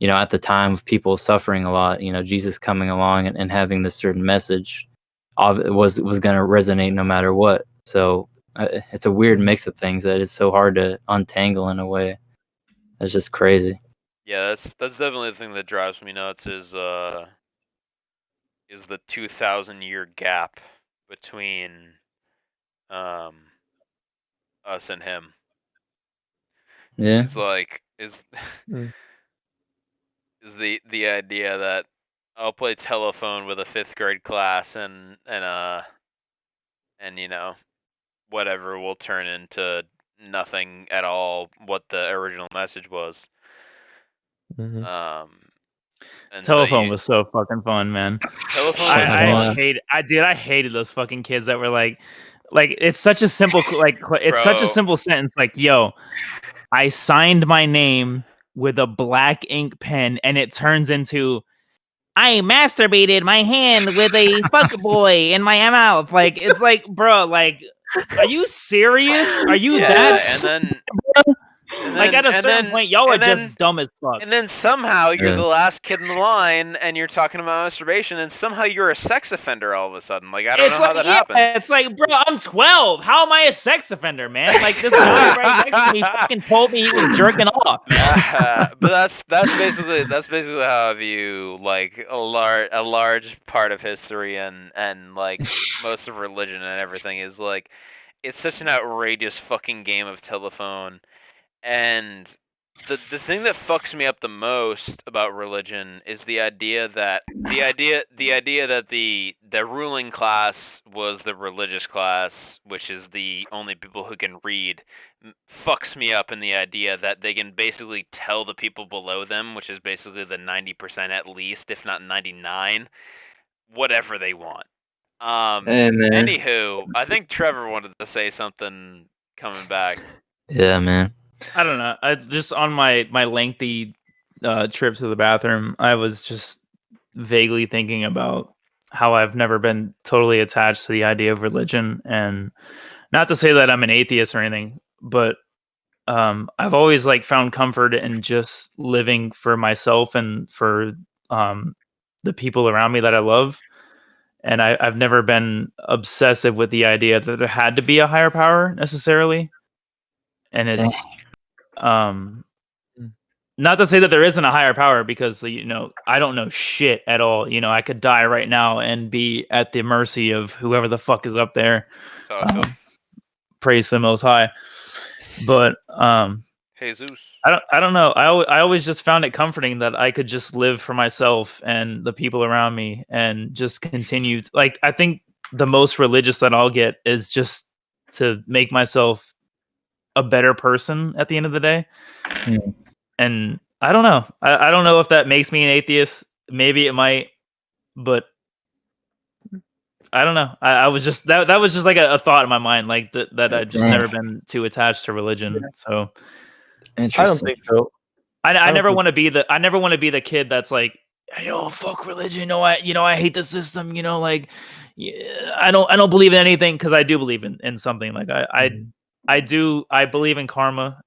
at the time of people suffering a lot, Jesus coming along and having this certain message was going to resonate no matter what. So it's a weird mix of things that is so hard to untangle in a way. It's just crazy. Yeah, that's definitely the thing that drives me nuts is the 2,000-year gap between us and him. Yeah. It's like is the idea that I'll play telephone with a 5th grade class and whatever will turn into nothing at all what the original message was. And telephone was so fucking fun, man. Telephone was fun. I hated those fucking kids that were like it's such a simple it's such a simple sentence like, yo, I signed my name with a black ink pen, and it turns into, I masturbated my hand with a fuck boy in my mouth. Like, it's like, bro, like, are you serious? Are you that? At a certain point, y'all are just dumb as fuck. And then somehow you're the last kid in the line, and you're talking about masturbation, and somehow you're a sex offender all of a sudden. Like, I don't know how that happens. It's like, bro, I'm 12. How am I a sex offender, man? Like, this guy right next to me fucking told me he was jerking off. But that's basically how I view like a large part of history and like most of religion and everything is like, it's such an outrageous fucking game of telephone. And the thing that fucks me up the most about religion is the idea that the ruling class was the religious class, which is the only people who can read, fucks me up in the idea that they can basically tell the people below them, which is basically the 90% at least, if not 99, whatever they want. Anywho, I think Trevor wanted to say something coming back. Yeah, man. I don't know. Just on my lengthy trip to the bathroom, I was just vaguely thinking about how I've never been totally attached to the idea of religion, and not to say that I'm an atheist or anything, but I've always like found comfort in just living for myself and for the people around me that I love. And I've never been obsessive with the idea that there had to be a higher power necessarily. And it's not to say that there isn't a higher power, because I don't know shit at all. I could die right now and be at the mercy of whoever the fuck is up there. Praise the Most High. But Jesus. I don't know. I always just found it comforting that I could just live for myself and the people around me and just continue. Like, I think the most religious that I'll get is just to make myself a better person at the end of the day. And I don't know. I don't know if that makes me an atheist. Maybe it might, but I don't know. I was just that was just like a thought in my mind, like that I've just never been too attached to religion. So I don't think so. I never want to be the kid that's like, yo, fuck religion. I hate the system. Like, I don't believe in anything, because I do believe in something. Like I believe in karma.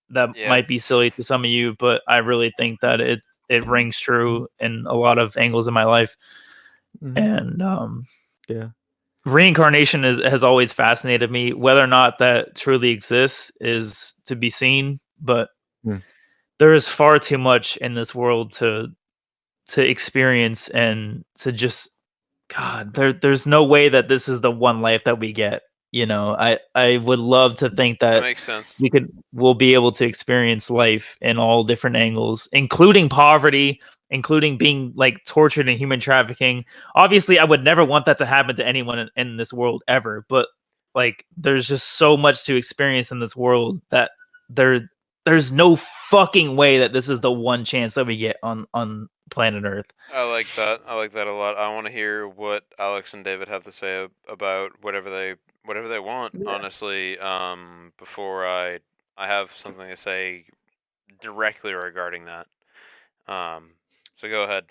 That might be silly to some of you, but I really think that it rings true in a lot of angles in my life. And reincarnation has always fascinated me. Whether or not that truly exists is to be seen, but there is far too much in this world to experience, and to just, God, there's no way that this is the one life that we get. I would love to think That that makes sense. we'll be able to experience life in all different angles, including poverty, including being like tortured and human trafficking. Obviously, I would never want that to happen to anyone in this world ever, but like there's just so much to experience in this world that there's no fucking way that this is the one chance that we get on planet Earth. I like that. I like that a lot. I want to hear what Alex and David have to say about whatever they want. Yeah. Honestly, before I have something to say directly regarding that. So go ahead.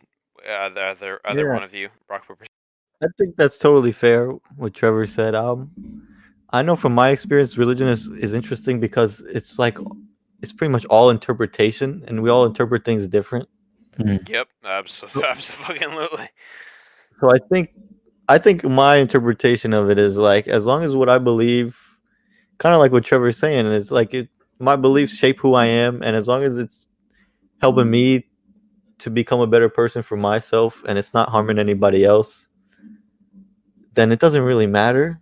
Either one of you, rock paper. I think that's totally fair what Trevor said. I know from my experience, religion is interesting because it's pretty much all interpretation, and we all interpret things different. Yep, absolutely. So I think my interpretation of it is like, as long as what I believe, kind of like what Trevor's saying, it's like my beliefs shape who I am, and as long as it's helping me to become a better person for myself, and it's not harming anybody else, then it doesn't really matter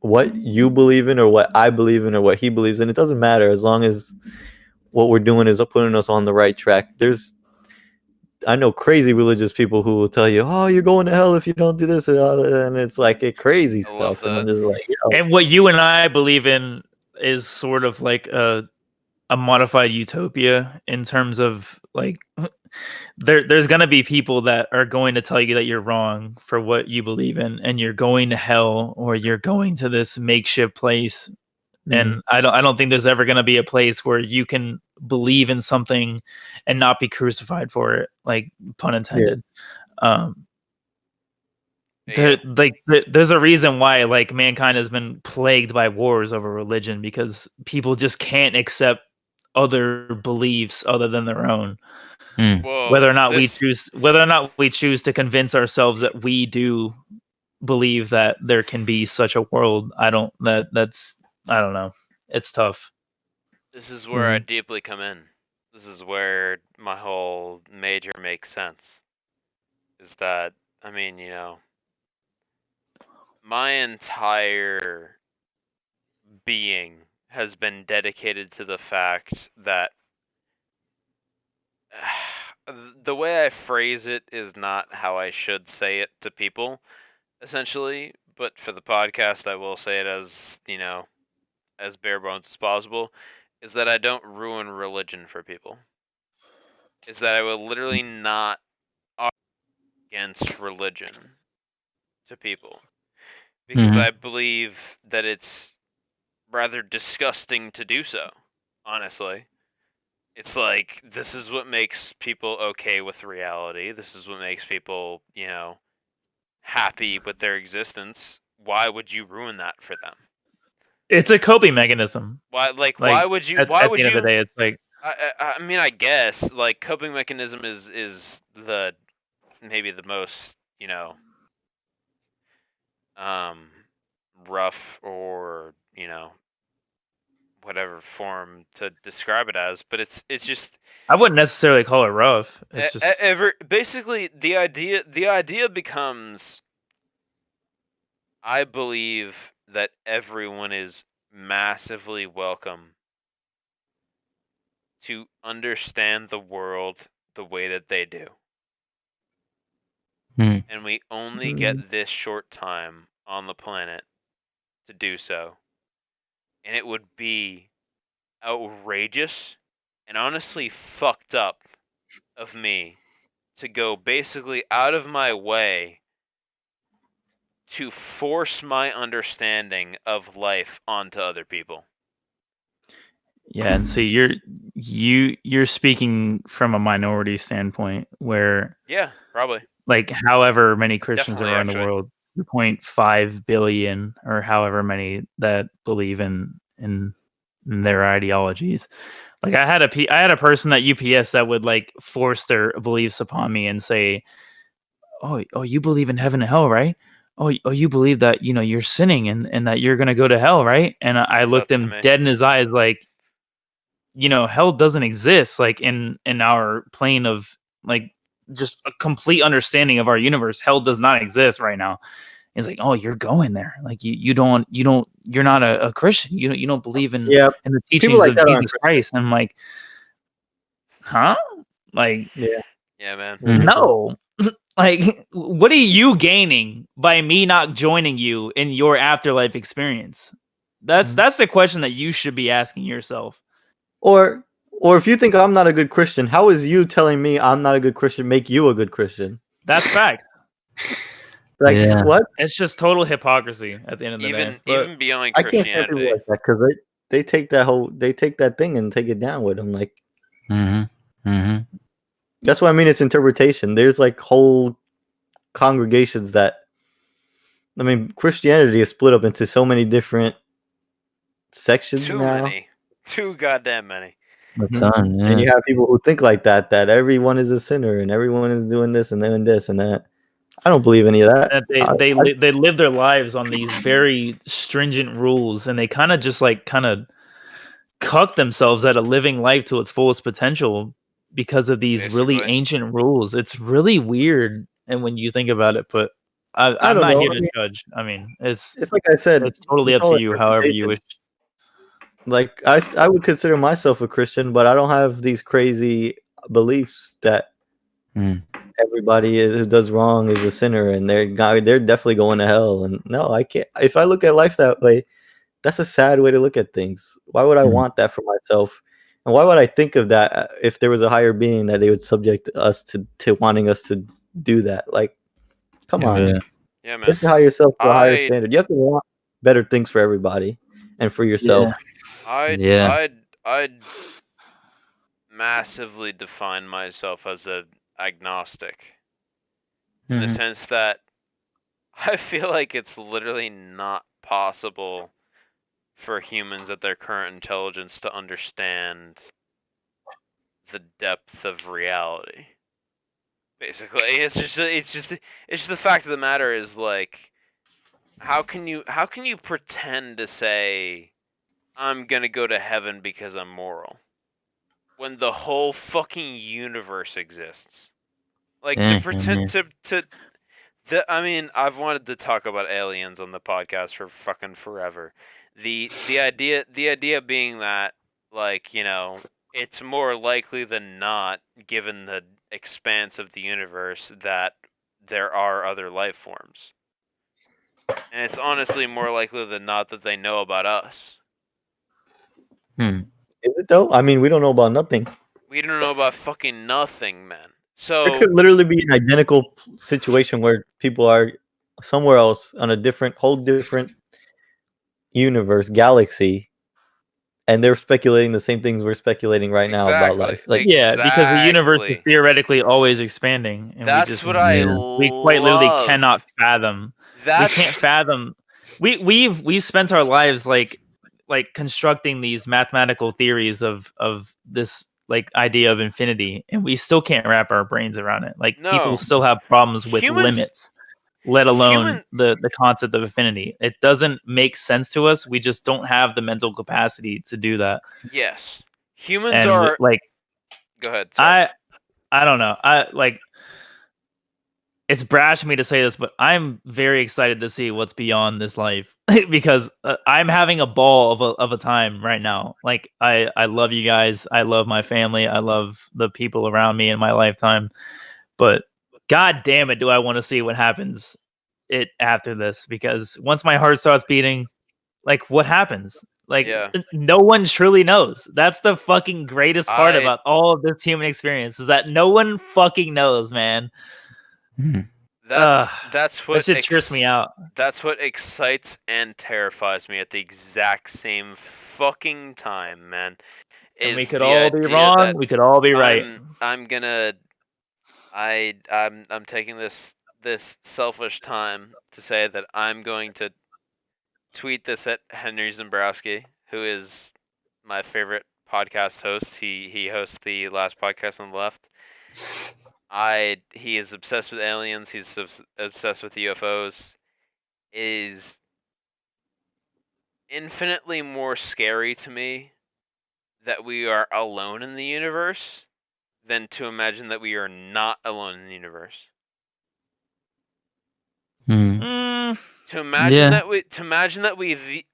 what you believe in or what I believe in or what he believes in. It doesn't matter as long as what we're doing is putting us on the right track. I know crazy religious people who will tell you, "Oh, you're going to hell if you don't do this," and it's like crazy stuff. And I'm just like, And what you and I believe in is sort of like a modified utopia, in terms of like there's gonna be people that are going to tell you that you're wrong for what you believe in, and you're going to hell, or you're going to this makeshift place. And I don't think there's ever going to be a place where you can believe in something and not be crucified for it, like, pun intended. There's a reason why like mankind has been plagued by wars over religion, because people just can't accept other beliefs other than their own. Whoa, whether or not we choose to convince ourselves that we do believe that there can be such a world. I don't know. It's tough. This is where I deeply come in. This is where my whole major makes sense. Is that, I mean, my entire being has been dedicated to the fact that the way I phrase it is not how I should say it to people, essentially, but for the podcast I will say it as, as bare bones as possible, is that I don't ruin religion for people. Is that I will literally not argue against religion to people. Because I believe that it's rather disgusting to do so, honestly. It's like, this is what makes people okay with reality. This is what makes people, happy with their existence. Why would you ruin that for them? It's a coping mechanism. Why would you? At the end of the day, it's like, I mean, I guess like coping mechanism is maybe the most rough, or whatever form to describe it as, but it's just, I wouldn't necessarily call it rough. It's just basically the idea becomes, I believe that everyone is massively welcome to understand the world the way that they do. And we only get this short time on the planet to do so. And it would be outrageous and honestly fucked up of me to go basically out of my way to force my understanding of life onto other people. Yeah, and see, you're speaking from a minority standpoint, where probably, like, however many Christians Definitely, are around the world, 2.5 billion or however many that believe in their ideologies. Like, I had a person at UPS that would like force their beliefs upon me and say, "Oh, you believe in heaven and hell, right? Oh, you believe that you're sinning and that you're gonna go to hell, right?" And I looked him dead in his eyes, like, hell doesn't exist, like in our plane of like just a complete understanding of our universe. Hell does not exist right now. It's like, oh, you're going there. Like you're not a Christian. You don't believe in the teachings like of Jesus Christ. And I'm like, huh? Like, yeah, man. No. Like, what are you gaining by me not joining you in your afterlife experience? That's the question that you should be asking yourself. Or if you think I'm not a good Christian, how is you telling me I'm not a good Christian make you a good Christian? That's fact. Like what? It's just total hypocrisy at the end of the day. Even beyond Christianity, I can't stand people like that because they take that thing and take it down with them. Like, that's what I mean. It's interpretation. There's like whole congregations that, I mean, Christianity is split up into so many different sections now. Too goddamn many. And you have people who think like that everyone is a sinner and everyone is doing this and doing this and that. I don't believe any of that. They live their lives on these very stringent rules, and they kind of cuck themselves at a living life to its fullest potential because of these really ancient rules. It's really weird, and when you think about it, but I'm not here to judge. I mean, it's like I said, it's totally up to you, however you wish. Like I would consider myself a Christian, but I don't have these crazy beliefs that everybody who does wrong is a sinner and they're definitely going to hell. And no, I can't. If I look at life that way, that's a sad way to look at things. Why would I want that for myself? And why would I think of that if there was a higher being that they would subject us to wanting us to do that? Like, come on. Yeah, man. You have to hire yourself to a higher standard. You have to want better things for everybody and for yourself. I'd massively define myself as an agnostic in the sense that I feel like it's literally not possible for humans at their current intelligence to understand the depth of reality. Basically, it's just the fact of the matter is, like, how can you pretend to say I'm gonna go to heaven because I'm moral when the whole fucking universe exists? Like, to pretend I mean, I've wanted to talk about aliens on the podcast for fucking forever. The idea being that, like, it's more likely than not, given the expanse of the universe, that there are other life forms. And it's honestly more likely than not that they know about us. Is it though? I mean, we don't know about nothing. We don't know about fucking nothing, man. So it could literally be an identical situation where people are somewhere else on a whole different universe, galaxy, and they're speculating the same things we're speculating right now about life. Like, because the universe is theoretically always expanding, and we quite literally cannot fathom. We can't fathom. We've spent our lives like constructing these mathematical theories of this like idea of infinity, and we still can't wrap our brains around it. Like, people still have problems with limits, let alone the concept of infinity. It doesn't make sense to us. We just don't have the mental capacity to do that. Yes, humans are like. Go ahead. Sorry. I don't know. It's brash of me to say this, but I'm very excited to see what's beyond this life because I'm having a ball of a time right now. Like, I love you guys. I love my family. I love the people around me in my lifetime. But God damn it, do I want to see what happens after this? Because once my heart starts beating, like, what happens? Like, no one truly knows. That's the fucking greatest part about all of this human experience, is that no one fucking knows, man. That's what that shit trips me out. That's what excites and terrifies me at the exact same fucking time, man. And we could all be wrong. We could all be right. I'm taking this selfish time to say that I'm going to tweet this at Henry Zembrowski, who is my favorite podcast host. He hosts the Last Podcast on the Left. He is obsessed with aliens. He's obsessed with UFOs. Is infinitely more scary to me that we are alone in the universe than to imagine that we are not alone in the universe. To imagine that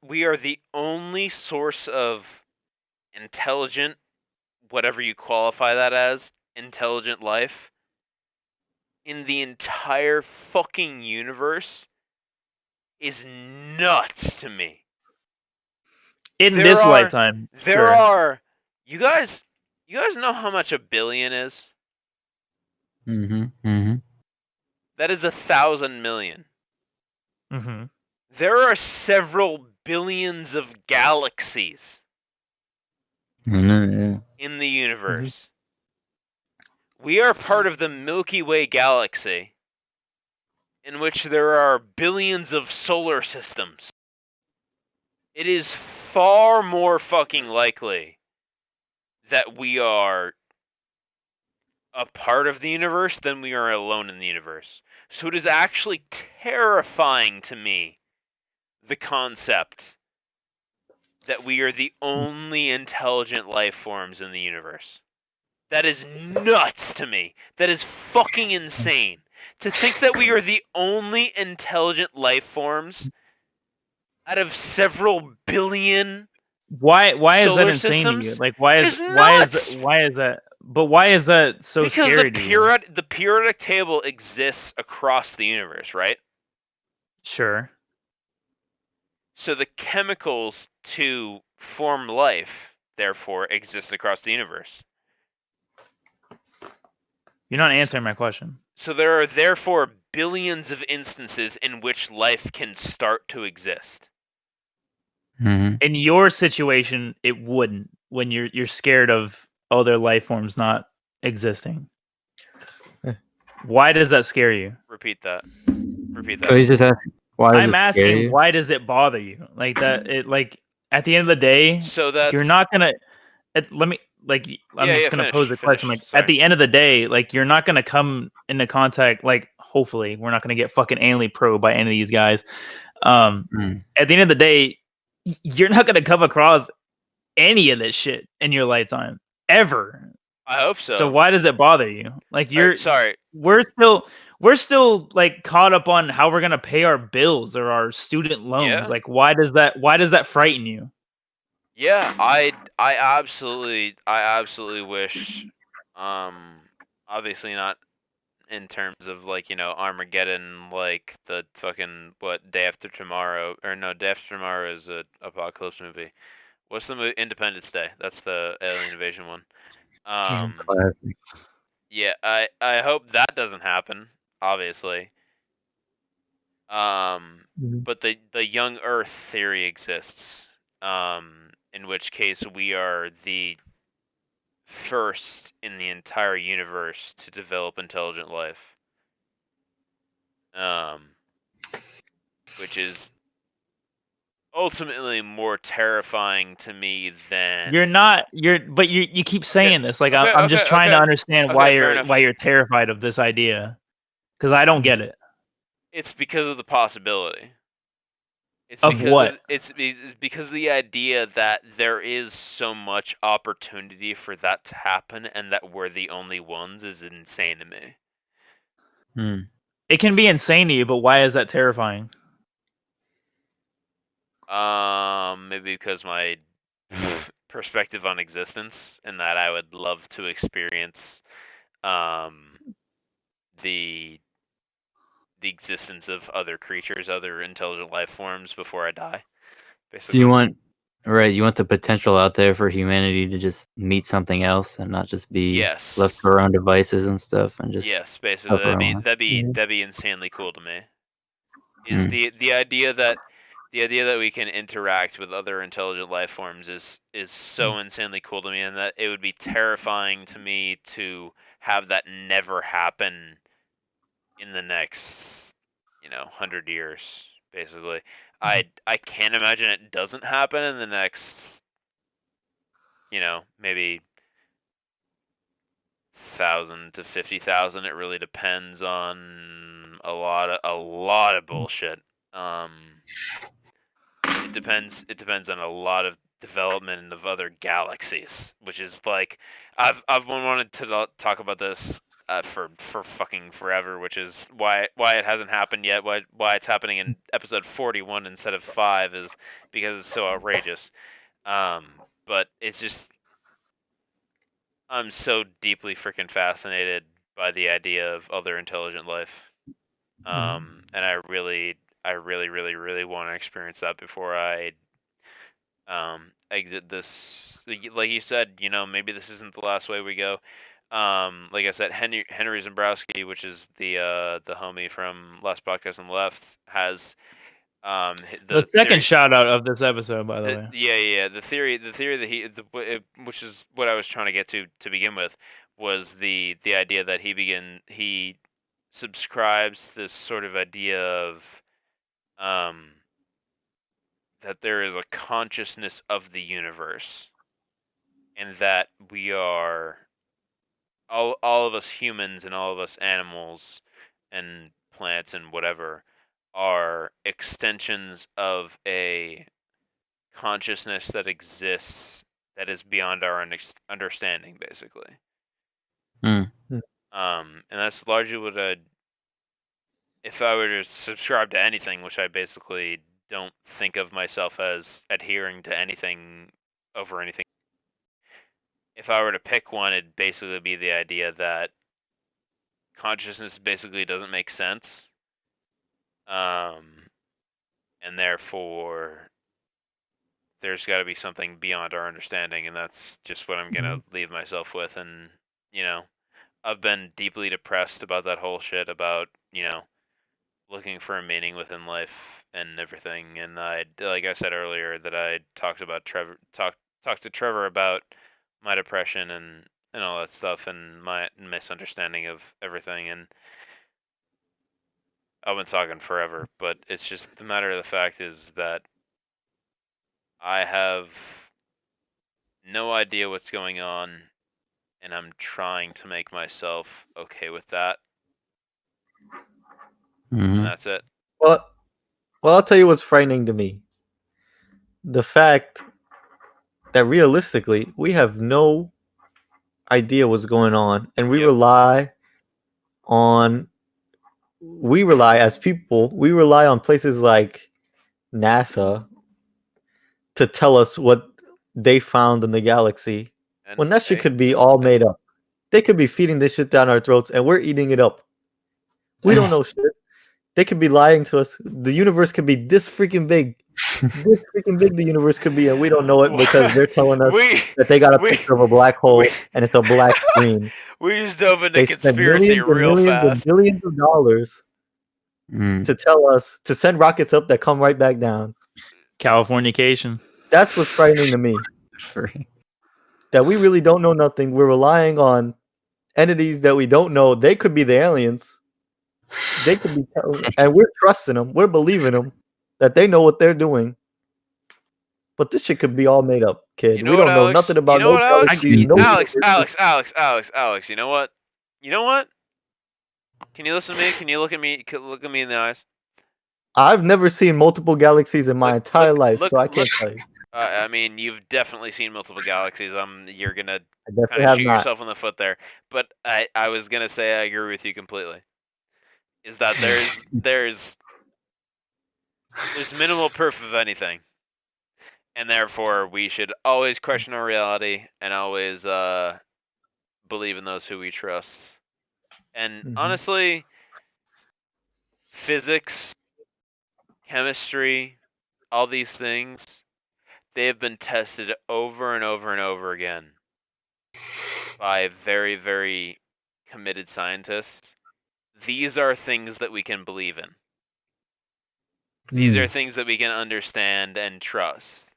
we are the only source of intelligent, whatever you qualify that as, intelligent life in the entire fucking universe is nuts to me. In this lifetime, there are. You guys know how much a billion is? That is 1,000 million. There are several billions of galaxies in the universe. We are part of the Milky Way galaxy, in which there are billions of solar systems. It is far more fucking likely that we are a part of the universe than we are alone in the universe. So it is actually terrifying to me, the concept that we are the only intelligent life forms in the universe. That is nuts to me. That is fucking insane. To think that we are the only intelligent life forms out of several billion. Why is that insane systems? to you? Like why is that? But why is that so scary to you? The periodic table exists across the universe, right? Sure. So the chemicals to form life, therefore, exist across the universe. You're not answering my question. So there are therefore billions of instances in which life can start to exist. In your situation, it wouldn't. When you're scared of other life forms not existing. Why does that scare you? Repeat that. So he's just asking, why does I'm it scare asking, you? why does it bother you? Like that. It like at the end of the day, so that you're not gonna. Let me like. I'm just gonna pose the question. Like at the end of the day, like you're not gonna come into contact. Like hopefully, we're not gonna get fucking anally probed by any of these guys. At the end of the day, you're not gonna come across any of this shit in your lifetime ever. I hope so. So why does it bother you? Like you're sorry. We're still like caught up on how we're gonna pay our bills or our student loans. Yeah. Like why does that frighten you? Yeah, I absolutely wish, obviously not in terms of like, you know, Armageddon, like the fucking Day After Tomorrow, or no, Day After Tomorrow is a apocalypse movie. What's the movie? Independence Day. That's the alien invasion one. Classic. Yeah, I hope that doesn't happen, obviously. But the young Earth theory exists. In which case we are the first in the entire universe to develop intelligent life. Which is ultimately more terrifying to me than you keep saying this. Like I'm just trying to understand why you're terrified of this idea. Because I don't get it. It's because of the possibility. It's because of the idea that there is so much opportunity for that to happen, and that we're the only ones is insane to me. It can be insane to you, but why is that terrifying? Maybe because my perspective on existence, and that I would love to experience the existence of other creatures, other intelligent life forms before I die. Basically. Do you want the potential out there for humanity to just meet something else and not just be left to our own devices and stuff, and just basically that'd be insanely cool to me. Is the idea that we can interact with other intelligent life forms is so insanely cool to me, and that it would be terrifying to me to have that never happen in the next 100 years. Basically, I can't imagine it doesn't happen in the next maybe 1,000 to 50,000. It really depends on a lot of bullshit. It depends on a lot of development of other galaxies, which is like I've wanted to talk about this for fucking forever, which is why it hasn't happened yet. Why it's happening in episode 41 instead of 5 is because it's so outrageous. But it's just I'm so deeply freaking fascinated by the idea of other intelligent life. And I really want to experience that before I exit this. Like you said, maybe this isn't the last way we go. Like I said, Henry Zembrowski, which is the homie from Last Podcast on the Left, has the second shout out of this episode, by the way. Yeah. The theory that which is what I was trying to get to begin with, was the idea that he subscribes this sort of idea of that there is a consciousness of the universe, and that we are all of us humans and all of us animals and plants and whatever are extensions of a consciousness that exists that is beyond our understanding, basically. And that's largely what if I were to subscribe to anything, which I basically don't think of myself as adhering to anything over anything. If I were to pick one, it'd basically be the idea that consciousness basically doesn't make sense. And therefore there's got to be something beyond our understanding, and that's just what I'm going to leave myself with. And, I've been deeply depressed about that whole shit about, looking for a meaning within life and everything. And like I said earlier, that I talked to Trevor about my depression and all that stuff and my misunderstanding of everything. And I've been talking forever, but it's just the matter of the fact is that I have no idea what's going on, and I'm trying to make myself okay with that. And that's it. Well, I'll tell you what's frightening to me. The fact that realistically, we have no idea what's going on, and we rely as people, we rely on places like NASA to tell us what they found in the galaxy, when that shit could be all made up. They could be feeding this shit down our throats, and we're eating it up. We don't know shit. They could be lying to us. The universe could be this freaking big. This freaking big the universe could be, and we don't know it because they're telling us that they got a picture of a black hole and it's a black screen. We just dove into conspiracy real fast. Millions of dollars to tell us to send rockets up that come right back down. Californication. That's what's frightening to me. That we really don't know nothing. We're relying on entities that we don't know. They could be the aliens. They could be, and we're trusting them. We're believing them that they know what they're doing. But this shit could be all made up, kid. We don't know nothing about no galaxies. Alex, you know what? Can you listen to me? Can you look at me in the eyes? I've never seen multiple galaxies in my entire life, so I can't tell you. I mean, you've definitely seen multiple galaxies. You're gonna kind of shoot yourself in the foot there. But I was gonna say I agree with you completely. Is that there's minimal proof of anything, and therefore we should always question our reality and always believe in those who we trust. And honestly, physics, chemistry, all these things, they have been tested over and over and over again by very, very committed scientists. These are things that we can believe in. These are things that we can understand and trust,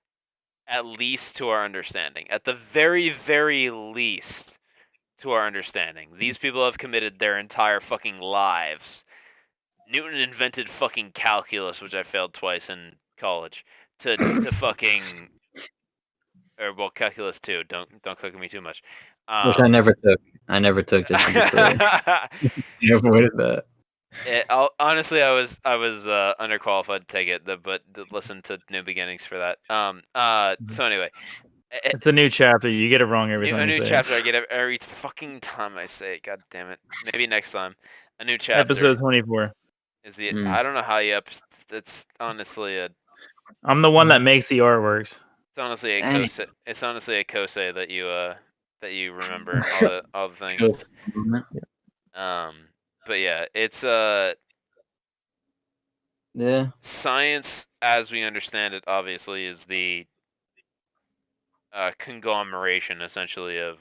at least to our understanding. At the very, very least, to our understanding. These people have committed their entire fucking lives. Newton invented fucking calculus, which I failed twice in college, to fucking, or well, calculus too. Don't cook me too much. Which I never took. Just to be clear. You avoided that. Honestly, I was underqualified to take it, but listen to New Beginnings for that. So anyway, It's a new chapter. You get it wrong every time a you new say chapter. it. I get it every fucking time I say it. God damn it. Maybe next time. A new chapter. Episode 24. Is the I don't know how you it's honestly a. I'm the one that makes the artworks. It's honestly a Dang. kosei. It's honestly a kosei that you remember all the things. But yeah, it's Yeah. science as we understand it obviously is the conglomeration essentially of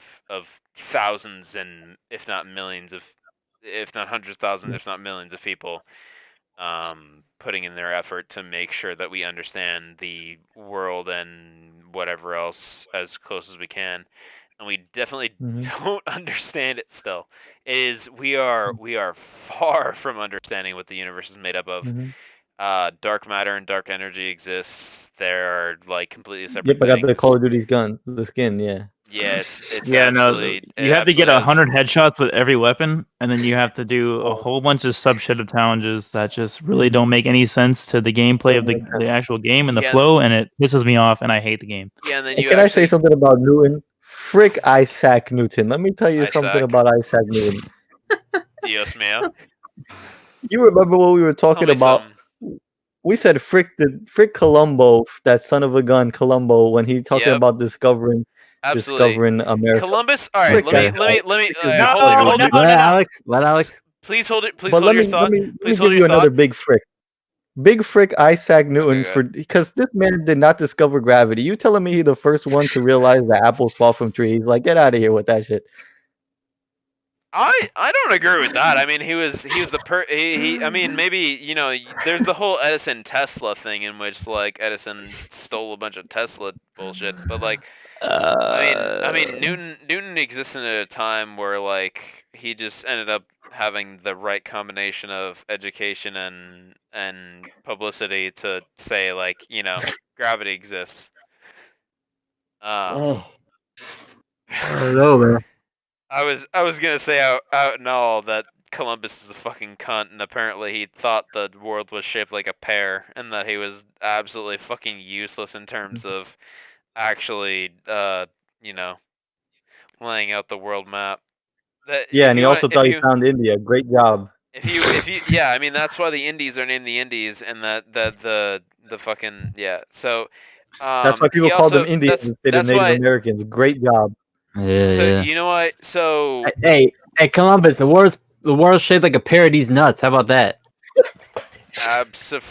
thousands and if not millions of if not hundreds of thousands if not millions of people putting in their effort to make sure that we understand the world and whatever else as close as we can, and we definitely don't understand it still. We are far from understanding what the universe is made up of. Dark matter and dark energy exists. They're like completely separate Yep, I got the things. Call of Duty gun, the skin, yeah. Yes, it's Yeah, no, absolutely. you have to get 100 headshots with every weapon, and then you have to do a whole bunch of sub-shit challenges that just really don't make any sense to the gameplay of the actual game and the flow, and it pisses me off, and I hate the game. Yeah, and then Can I say something about Newton? Frick Isaac Newton. Let me tell you something about Isaac Newton. Dios mío. You remember what we were talking about? We said frick Columbo, that son of a gun, Columbo, when he talking about discovering America. Columbus. All right, let me. Let Alex. Please hold it. Please hold your thought. Please hold your thought. Another big frick. Big frick Isaac Newton because this man did not discover gravity. You telling me he's the first one to realize that apples fall from trees? Like, get out of here with that shit. I don't agree with that. I mean, he was the I mean, maybe there's the whole Edison Tesla thing in which like Edison stole a bunch of Tesla bullshit, but like, I mean, Newton existed at a time where like he just ended up having the right combination of education and publicity to say like gravity exists. I don't know, man. I was gonna say out and all that Columbus is a fucking cunt, and apparently he thought the world was shaped like a pear, and that he was absolutely fucking useless in terms of actually, laying out the world map. And he also thought he found India. Great job. If you, yeah, I mean that's why the Indies are named the Indies, and that the fucking So. That's why people call them Indians instead of Native Americans. Great job. Yeah. You know what? So hey, Columbus, the world's shaped like a pear of these nuts. How about that? Absolutely,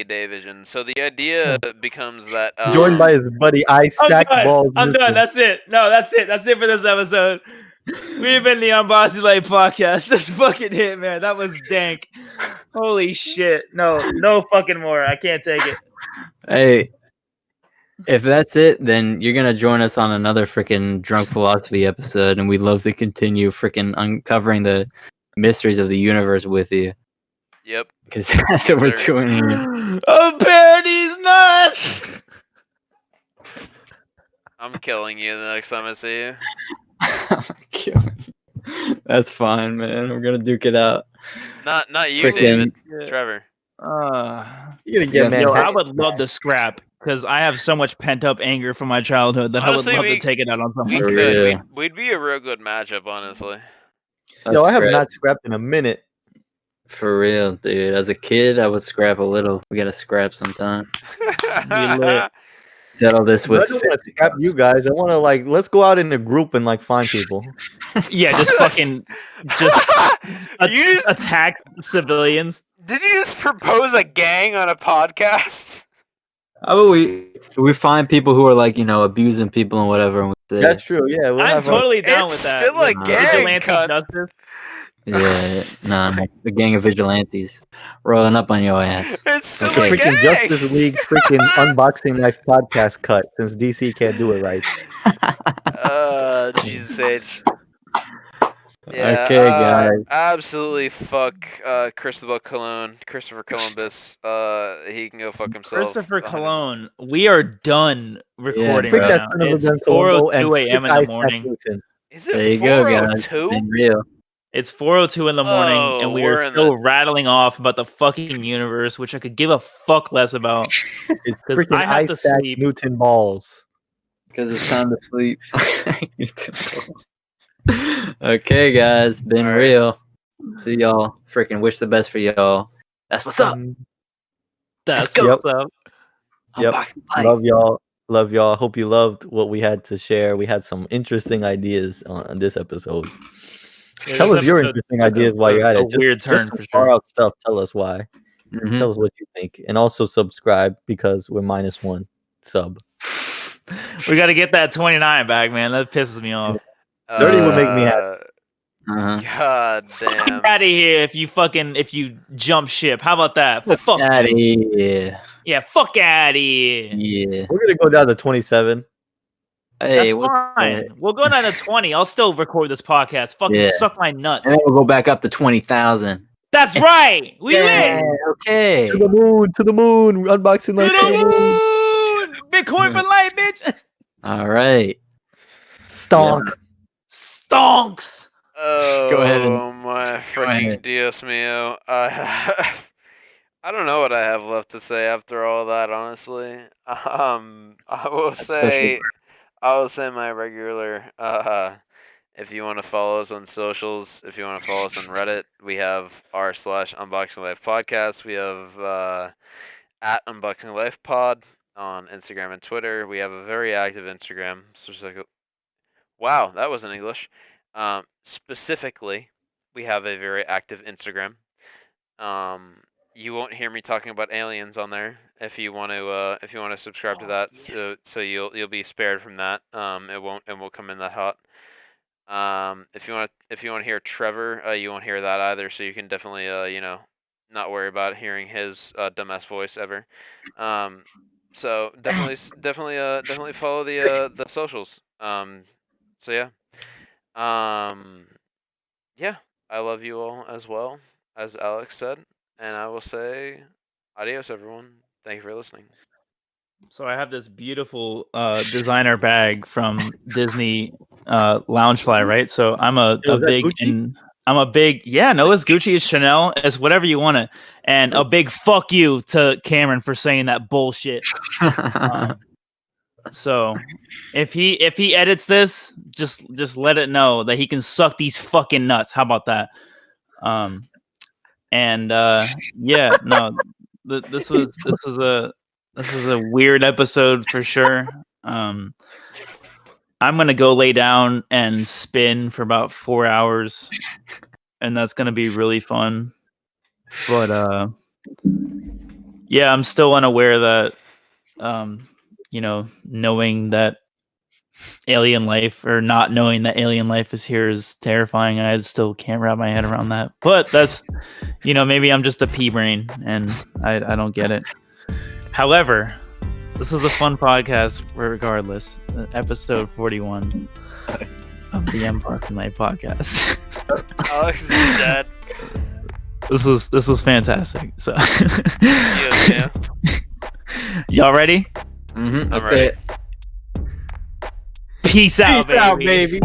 DayVision. So the idea becomes that joined by his buddy Isaac Balls. I'm done. That's it. No, that's it. That's it for this episode. We've been the Unbossy Light podcast. This fucking hit, man. That was dank. Holy shit. No fucking more. I can't take it. Hey, if that's it, then you're going to join us on another freaking Drunk Philosophy episode, and we'd love to continue freaking uncovering the mysteries of the universe with you. Yep. Because that's what we're doing here. Oh, Parody's nuts! I'm killing you the next time I see you. That's fine, man. We're going to duke it out. Not you, David. Trevor. You're gonna get mad. I would love to scrap because I have so much pent up anger from my childhood that honestly, I would love to take it out on someone. We'd be a real good matchup, honestly. I have not scrapped in a minute. For real, dude. As a kid, I would scrap a little. We gotta scrap sometime. Settle this with. I don't want to scrap you guys. I want to let's go out in a group and find people. Yeah, just attack civilians. Did you just propose a gang on a podcast? How about we find people who are abusing people and whatever? And that's true. Yeah, I'm totally down with that. Still a gang. Justice. Yeah, the gang of vigilantes rolling up on your ass. It's still a gang. Justice League freaking unboxing knife podcast cut since DC can't do it right. Jesus H. Yeah, okay, guys. Absolutely fuck Christopher Columbus. He can go fuck himself. Christopher Cologne. We are done recording right now. It's 4:02 a.m. in the morning. Is it there you go, guys. It's been real. It's 4:02 in the morning, and we are still rattling off about the fucking universe, which I could give a fuck less about. It's freaking I have to Isaac sleep. Newton balls. Because it's time to sleep. Okay, guys, been real. See y'all. Freaking wish the best for y'all. That's what's up. That's what's up. Yep. Love y'all. Hope you loved what we had to share. We had some interesting ideas on this episode. Tell us your interesting ideas while you're at it. Weird turn for far sure. out stuff. Tell us why. Tell us what you think, and also subscribe because we're -1 sub. We got to get that 29 back, man. That pisses me off. 30 would make me happy. God damn. Out of here if you jump ship. How about that? Fuck out of here. Yeah, fuck out of here. Yeah. We're gonna go down to 27. Hey, that's fine. We'll go down to 20. I'll still record this podcast. Fucking suck my nuts. And then we'll go back up to 20,000. That's right. We win. Okay. To the moon. Unboxing life to the moon. Bitcoin for life, bitch. All right. Stonks. Oh, go ahead my freaking Dios mio. I don't know what I have left to say after all that, honestly. I will say my regular, if you want to follow us on socials, if you want to follow us on Reddit, we have r/Unboxing Life Podcast. We have at Unboxing Life Pod on Instagram and Twitter. We have a very active Instagram. Wow, that wasn't English. Specifically, we have a very active Instagram. You won't hear me talking about aliens on there. If you want to subscribe to that, so you'll be spared from that. It won't come in that hot. If you want to hear Trevor, you won't hear that either. So you can definitely not worry about hearing his dumbass voice ever. So definitely follow the socials. So yeah. Yeah, I love you all as well, as Alex said, and I will say adios, everyone. Thank you for listening. So I have this beautiful designer bag from Disney Loungefly, right? So I'm a big it's Gucci, it's Chanel, it's whatever you want it, and a big fuck you to Cameron for saying that bullshit. So if he edits this, just let it know that he can suck these fucking nuts. How about that? This is a weird episode for sure. I'm gonna go lay down and spin for about 4 hours, and that's gonna be really fun. But I'm still unaware that knowing that alien life or not knowing that alien life is here is terrifying. I still can't wrap my head around that. But that's, maybe I'm just a pea brain and I don't get it. However, this is a fun podcast regardless. Episode 41 of the Unboxing Life podcast. Alex is dead. This was fantastic. So yeah. Y'all ready? Mm-hmm. I'm ready. Peace out, baby.